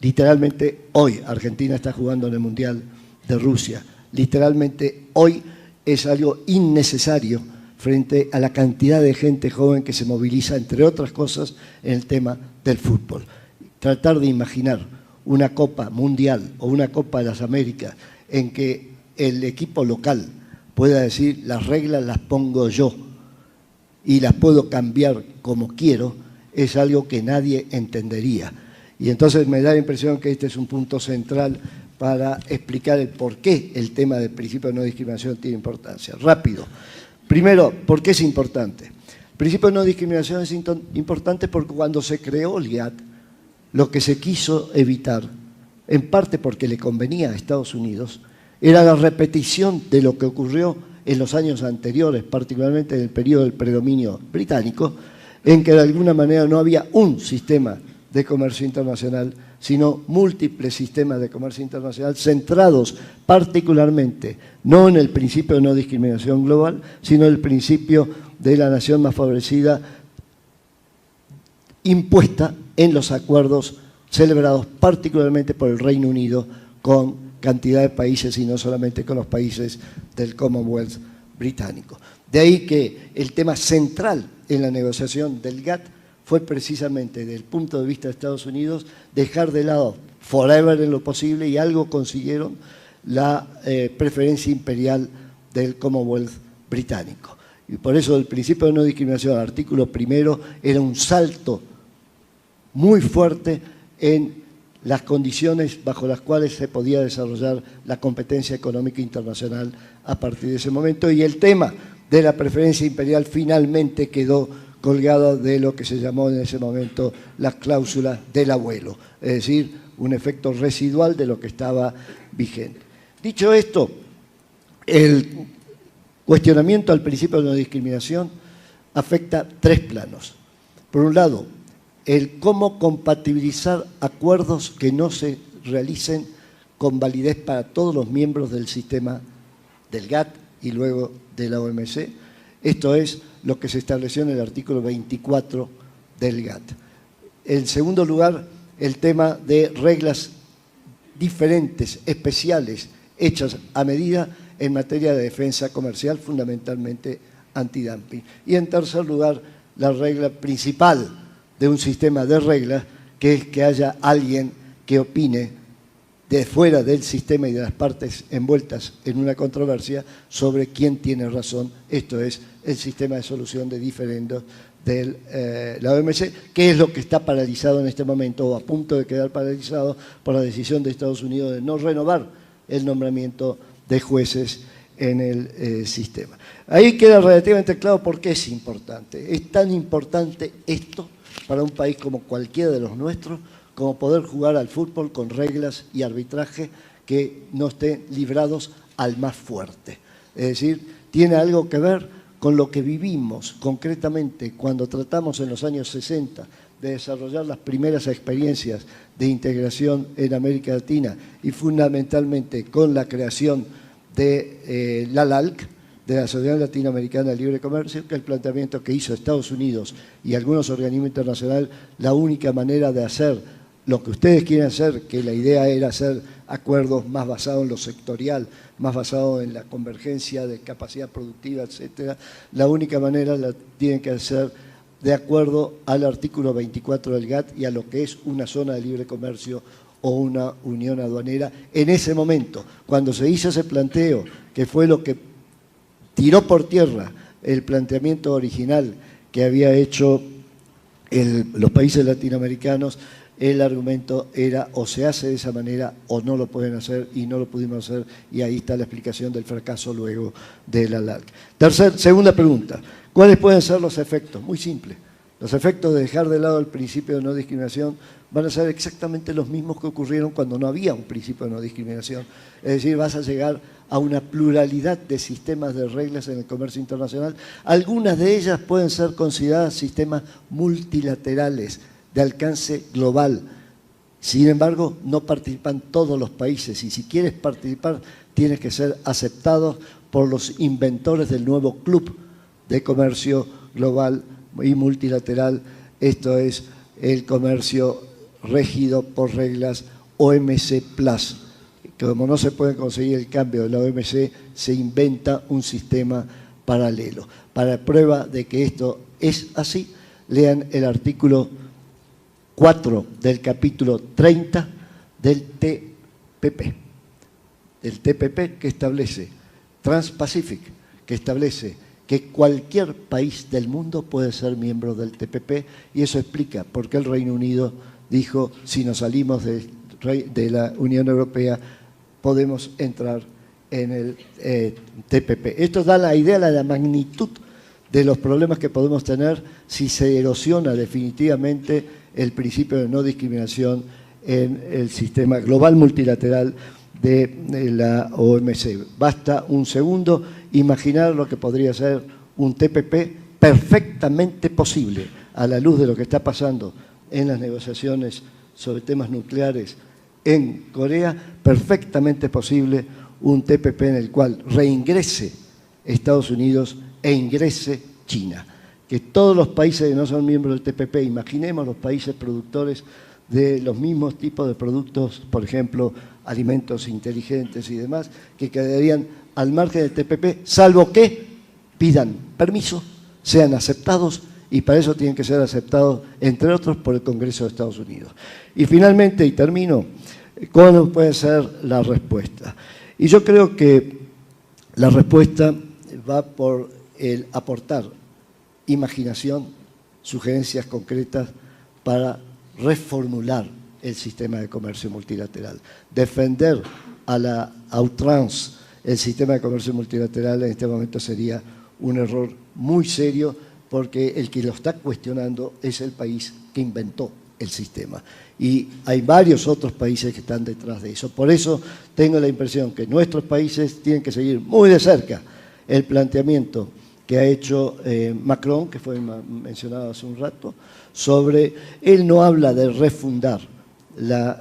literalmente hoy, Argentina está jugando en el Mundial de Rusia. Literalmente hoy es algo innecesario frente a la cantidad de gente joven que se moviliza, entre otras cosas, en el tema del fútbol. Tratar de imaginar una Copa Mundial o una Copa de las Américas en que el equipo local pueda decir: las reglas las pongo yo y las puedo cambiar como quiero, es algo que nadie entendería. Y entonces me da la impresión que este es un punto central para explicar el por qué el tema del principio de no discriminación tiene importancia. Rápido. Primero, ¿por qué es importante? El principio de no discriminación es importante porque cuando se creó el GATT, lo que se quiso evitar, en parte porque le convenía a Estados Unidos, era la repetición de lo que ocurrió en los años anteriores, particularmente en el periodo del predominio británico, en que de alguna manera no había un sistema de comercio internacional, sino múltiples sistemas de comercio internacional centrados particularmente no en el principio de no discriminación global, sino en el principio de la nación más favorecida impuesta en los acuerdos celebrados particularmente por el Reino Unido con cantidad de países y no solamente con los países del Commonwealth británico. De ahí que el tema central en la negociación del GATT fue precisamente, desde el punto de vista de Estados Unidos, dejar de lado forever en lo posible, y algo consiguieron, la preferencia imperial del Commonwealth británico. Y por eso el principio de no discriminación, artículo primero, era un salto muy fuerte en las condiciones bajo las cuales se podía desarrollar la competencia económica internacional a partir de ese momento, y el tema de la preferencia imperial finalmente quedó colgado de lo que se llamó en ese momento la cláusula del abuelo, es decir, un efecto residual de lo que estaba vigente. Dicho esto, el cuestionamiento al principio de no discriminación afecta tres planos. Por un lado, el cómo compatibilizar acuerdos que no se realicen con validez para todos los miembros del sistema del GATT y luego de la OMC. Esto es lo que se estableció en el artículo 24 del GATT. En segundo lugar, el tema de reglas diferentes, especiales, hechas a medida en materia de defensa comercial, fundamentalmente antidumping. Y en tercer lugar, la regla principal de un sistema de reglas, que es que haya alguien que opine de fuera del sistema y de las partes envueltas en una controversia sobre quién tiene razón. Esto es el sistema de solución de diferendos de la OMC, que es lo que está paralizado en este momento, o a punto de quedar paralizado por la decisión de Estados Unidos de no renovar el nombramiento de jueces en el sistema. Ahí queda relativamente claro por qué es importante. Es tan importante esto para un país como cualquiera de los nuestros, como poder jugar al fútbol con reglas y arbitraje que no estén librados al más fuerte. Es decir, tiene algo que ver con lo que vivimos concretamente cuando tratamos en los años 60 de desarrollar las primeras experiencias de integración en América Latina, y fundamentalmente con la creación de la LALC, de la Asociación Latinoamericana de Libre Comercio, que el planteamiento que hizo Estados Unidos y algunos organismos internacionales, la única manera de hacer lo que ustedes quieren hacer, que la idea era hacer acuerdos más basados en lo sectorial, más basados en la convergencia de capacidad productiva, etcétera, la única manera la tienen que hacer de acuerdo al artículo 24 del GATT y a lo que es una zona de libre comercio o una unión aduanera. En ese momento, cuando se hizo ese planteo, que fue lo que tiró por tierra el planteamiento original que había hecho los países latinoamericanos, el argumento era o se hace de esa manera o no lo pueden hacer, y no lo pudimos hacer, y ahí está la explicación del fracaso luego de la LALC. Segunda pregunta, ¿cuáles pueden ser los efectos? Muy simple. Los efectos de dejar de lado el principio de no discriminación van a ser exactamente los mismos que ocurrieron cuando no había un principio de no discriminación. Es decir, vas a llegar a una pluralidad de sistemas de reglas en el comercio internacional. Algunas de ellas pueden ser consideradas sistemas multilaterales de alcance global. Sin embargo, no participan todos los países, y si quieres participar, tienes que ser aceptado por los inventores del nuevo club de comercio global y multilateral. Esto es el comercio regido por reglas OMC Plus. Como no se puede conseguir el cambio de la OMC, se inventa un sistema paralelo. Para prueba de que esto es así, lean el artículo 4 del capítulo 30 del TPP. El TPP, que establece, Trans-Pacific, que establece que cualquier país del mundo puede ser miembro del TPP, y eso explica por qué el Reino Unido dijo: si nos salimos de la Unión Europea podemos entrar en el TPP. Esto da la idea de la magnitud de los problemas que podemos tener si se erosiona definitivamente el principio de no discriminación en el sistema global multilateral de la OMC. Basta un segundo imaginar lo que podría ser un TPP perfectamente posible a la luz de lo que está pasando en las negociaciones sobre temas nucleares en Corea, perfectamente posible un TPP en el cual reingrese Estados Unidos e ingrese China. Que todos los países que no son miembros del TPP, imaginemos los países productores de los mismos tipos de productos, por ejemplo, alimentos inteligentes y demás, que quedarían al margen del TPP, salvo que pidan permiso, sean aceptados, y para eso tienen que ser aceptados, entre otros, por el Congreso de Estados Unidos. Y finalmente, y termino, ¿cuál puede ser la respuesta? Y yo creo que la respuesta va por el aportar imaginación, sugerencias concretas para reformular el sistema de comercio multilateral. Defender a la outrance el sistema de comercio multilateral en este momento sería un error muy serio, porque el que lo está cuestionando es el país que inventó el sistema. Y hay varios otros países que están detrás de eso. Por eso tengo la impresión que nuestros países tienen que seguir muy de cerca el planteamiento que ha hecho Macron, que fue mencionado hace un rato, sobre, él no habla de refundar la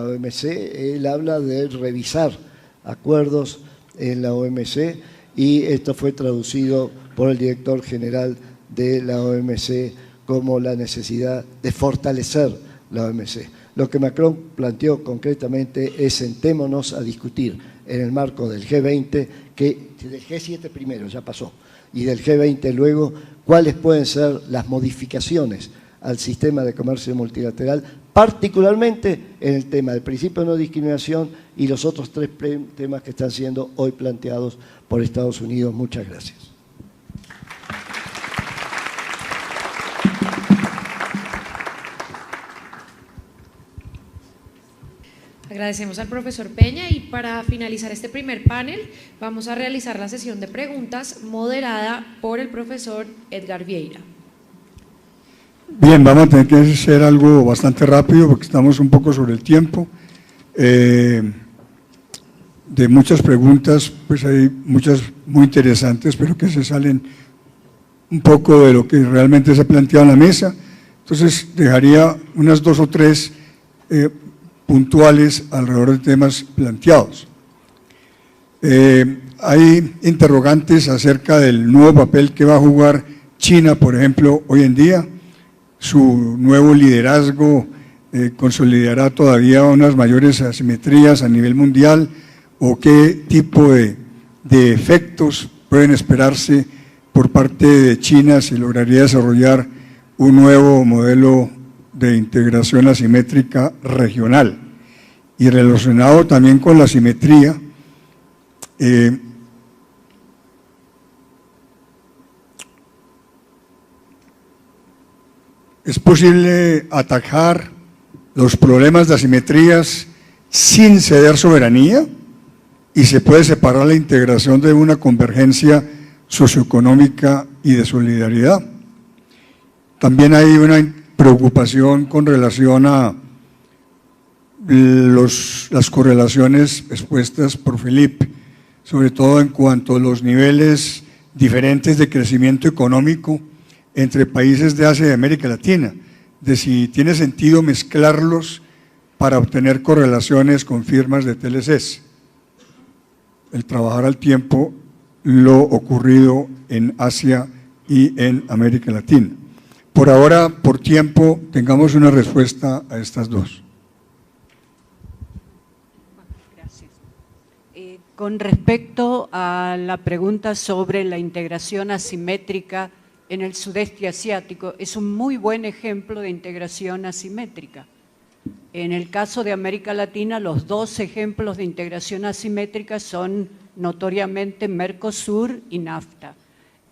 OMC, él habla de revisar acuerdos en la OMC, y esto fue traducido por el director general de la OMC como la necesidad de fortalecer la OMC. Lo que Macron planteó concretamente es: sentémonos a discutir en el marco del G20, que del G7 primero ya pasó, y del G20 luego, cuáles pueden ser las modificaciones al sistema de comercio multilateral, particularmente en el tema del principio de no discriminación y los otros 3 temas que están siendo hoy planteados por Estados Unidos. Muchas gracias. Agradecemos al profesor Peña, y para finalizar este primer panel vamos a realizar la sesión de preguntas moderada por el profesor Edgar Vieira. Bien, vamos a tener que hacer algo bastante rápido porque estamos un poco sobre el tiempo. De muchas preguntas, pues hay muchas muy interesantes, pero que se salen un poco de lo que realmente se ha planteado en la mesa. Entonces, dejaría unas 2 o 3 puntuales alrededor de temas planteados. Hay interrogantes acerca del nuevo papel que va a jugar China, por ejemplo, hoy en día. Su nuevo liderazgo consolidará todavía unas mayores asimetrías a nivel mundial, o qué tipo de efectos pueden esperarse por parte de China si lograría desarrollar un nuevo modelo de integración asimétrica regional. Y relacionado también con la asimetría, ¿es posible atajar los problemas de asimetrías sin ceder soberanía? ¿Y se puede separar la integración de una convergencia socioeconómica y de solidaridad? También hay una preocupación con relación a las correlaciones expuestas por Philippe, sobre todo en cuanto a los niveles diferentes de crecimiento económico entre países de Asia y América Latina, de si tiene sentido mezclarlos para obtener correlaciones con firmas de TLCs. El trabajar al tiempo lo ocurrido en Asia y en América Latina. Por ahora, por tiempo, tengamos una respuesta a estas 2. Gracias. Con respecto a la pregunta sobre la integración asimétrica en el sudeste asiático, es un muy buen ejemplo de integración asimétrica. En el caso de América Latina, los 2 ejemplos de integración asimétrica son notoriamente Mercosur y NAFTA.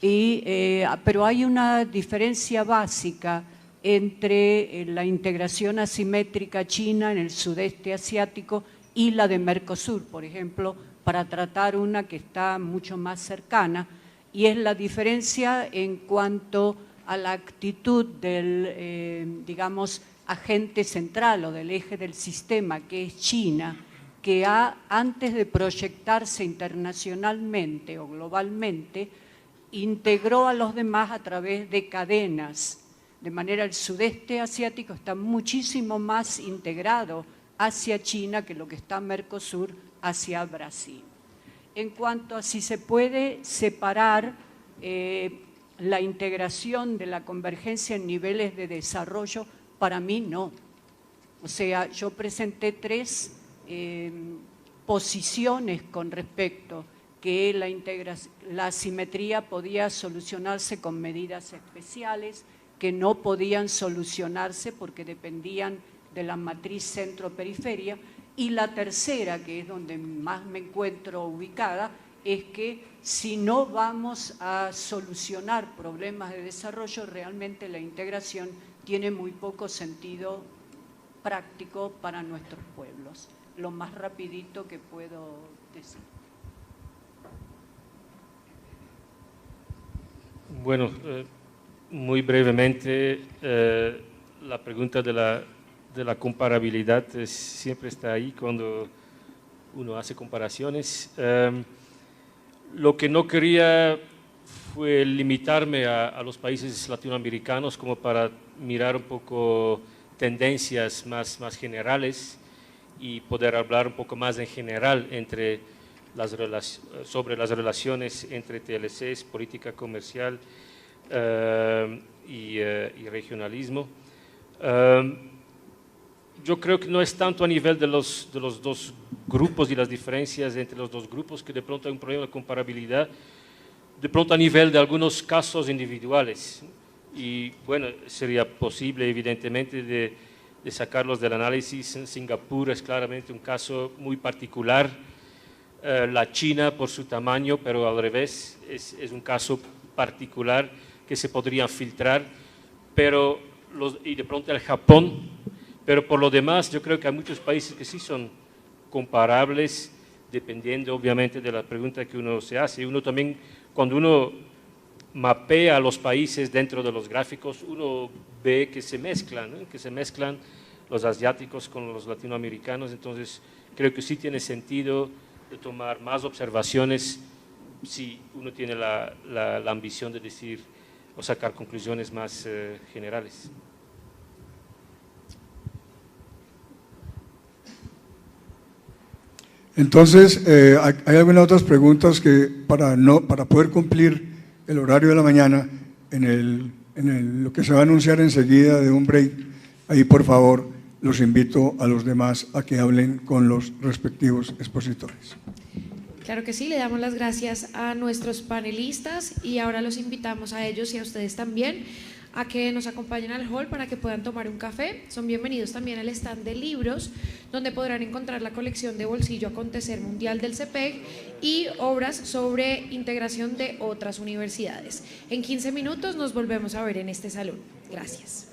Pero hay una diferencia básica entre la integración asimétrica china en el sudeste asiático y la de Mercosur, por ejemplo, para tratar una que está mucho más cercana, y es la diferencia en cuanto a la actitud del, digamos, agente central o del eje del sistema, que es China, que antes de proyectarse internacionalmente o globalmente, integró a los demás a través de cadenas. De manera el sudeste asiático está muchísimo más integrado hacia China que lo que está Mercosur hacia Brasil. En cuanto a si se puede separar la integración de la convergencia en niveles de desarrollo, para mí no. O sea, yo presenté 3 posiciones con respecto que la asimetría podía solucionarse con medidas especiales, que no podían solucionarse porque dependían de la matriz centro-periferia, y la tercera, que es donde más me encuentro ubicada, es que si no vamos a solucionar problemas de desarrollo, realmente la integración tiene muy poco sentido práctico para nuestros pueblos. Lo más rapidito que puedo decir. Bueno, muy brevemente, la pregunta de la comparabilidad siempre está ahí cuando uno hace comparaciones. Lo que no quería fue limitarme a los países latinoamericanos como para mirar un poco tendencias más generales y poder hablar un poco más en general sobre las relaciones entre TLCs, política comercial y regionalismo. Yo creo que no es tanto a nivel de los dos grupos y las diferencias entre los dos grupos que de pronto hay un problema de comparabilidad, de pronto a nivel de algunos casos individuales. Y bueno, sería posible evidentemente de sacarlos del análisis. En Singapur es claramente un caso muy particular, la China por su tamaño, pero al revés, es un caso particular que se podría filtrar, y de pronto el Japón. Pero por lo demás, yo creo que hay muchos países que sí son comparables, dependiendo obviamente de la pregunta que uno se hace. Uno también, cuando uno mapea a los países dentro de los gráficos, uno ve que se mezclan, ¿no? Que se mezclan los asiáticos con los latinoamericanos. Entonces, creo que sí tiene sentido de tomar más observaciones si uno tiene la ambición de decir o sacar conclusiones más generales. Entonces, ¿hay algunas otras preguntas que para poder cumplir el horario de la mañana, lo que se va a anunciar enseguida de un break, ahí por favor los invito a los demás a que hablen con los respectivos expositores? Claro que sí, le damos las gracias a nuestros panelistas y ahora los invitamos a ellos y a ustedes también a que nos acompañen al hall para que puedan tomar un café. Son bienvenidos también al stand de libros, donde podrán encontrar la colección de Bolsillo Acontecer Mundial del CEPEG y obras sobre integración de otras universidades. En 15 minutos nos volvemos a ver en este salón. Gracias.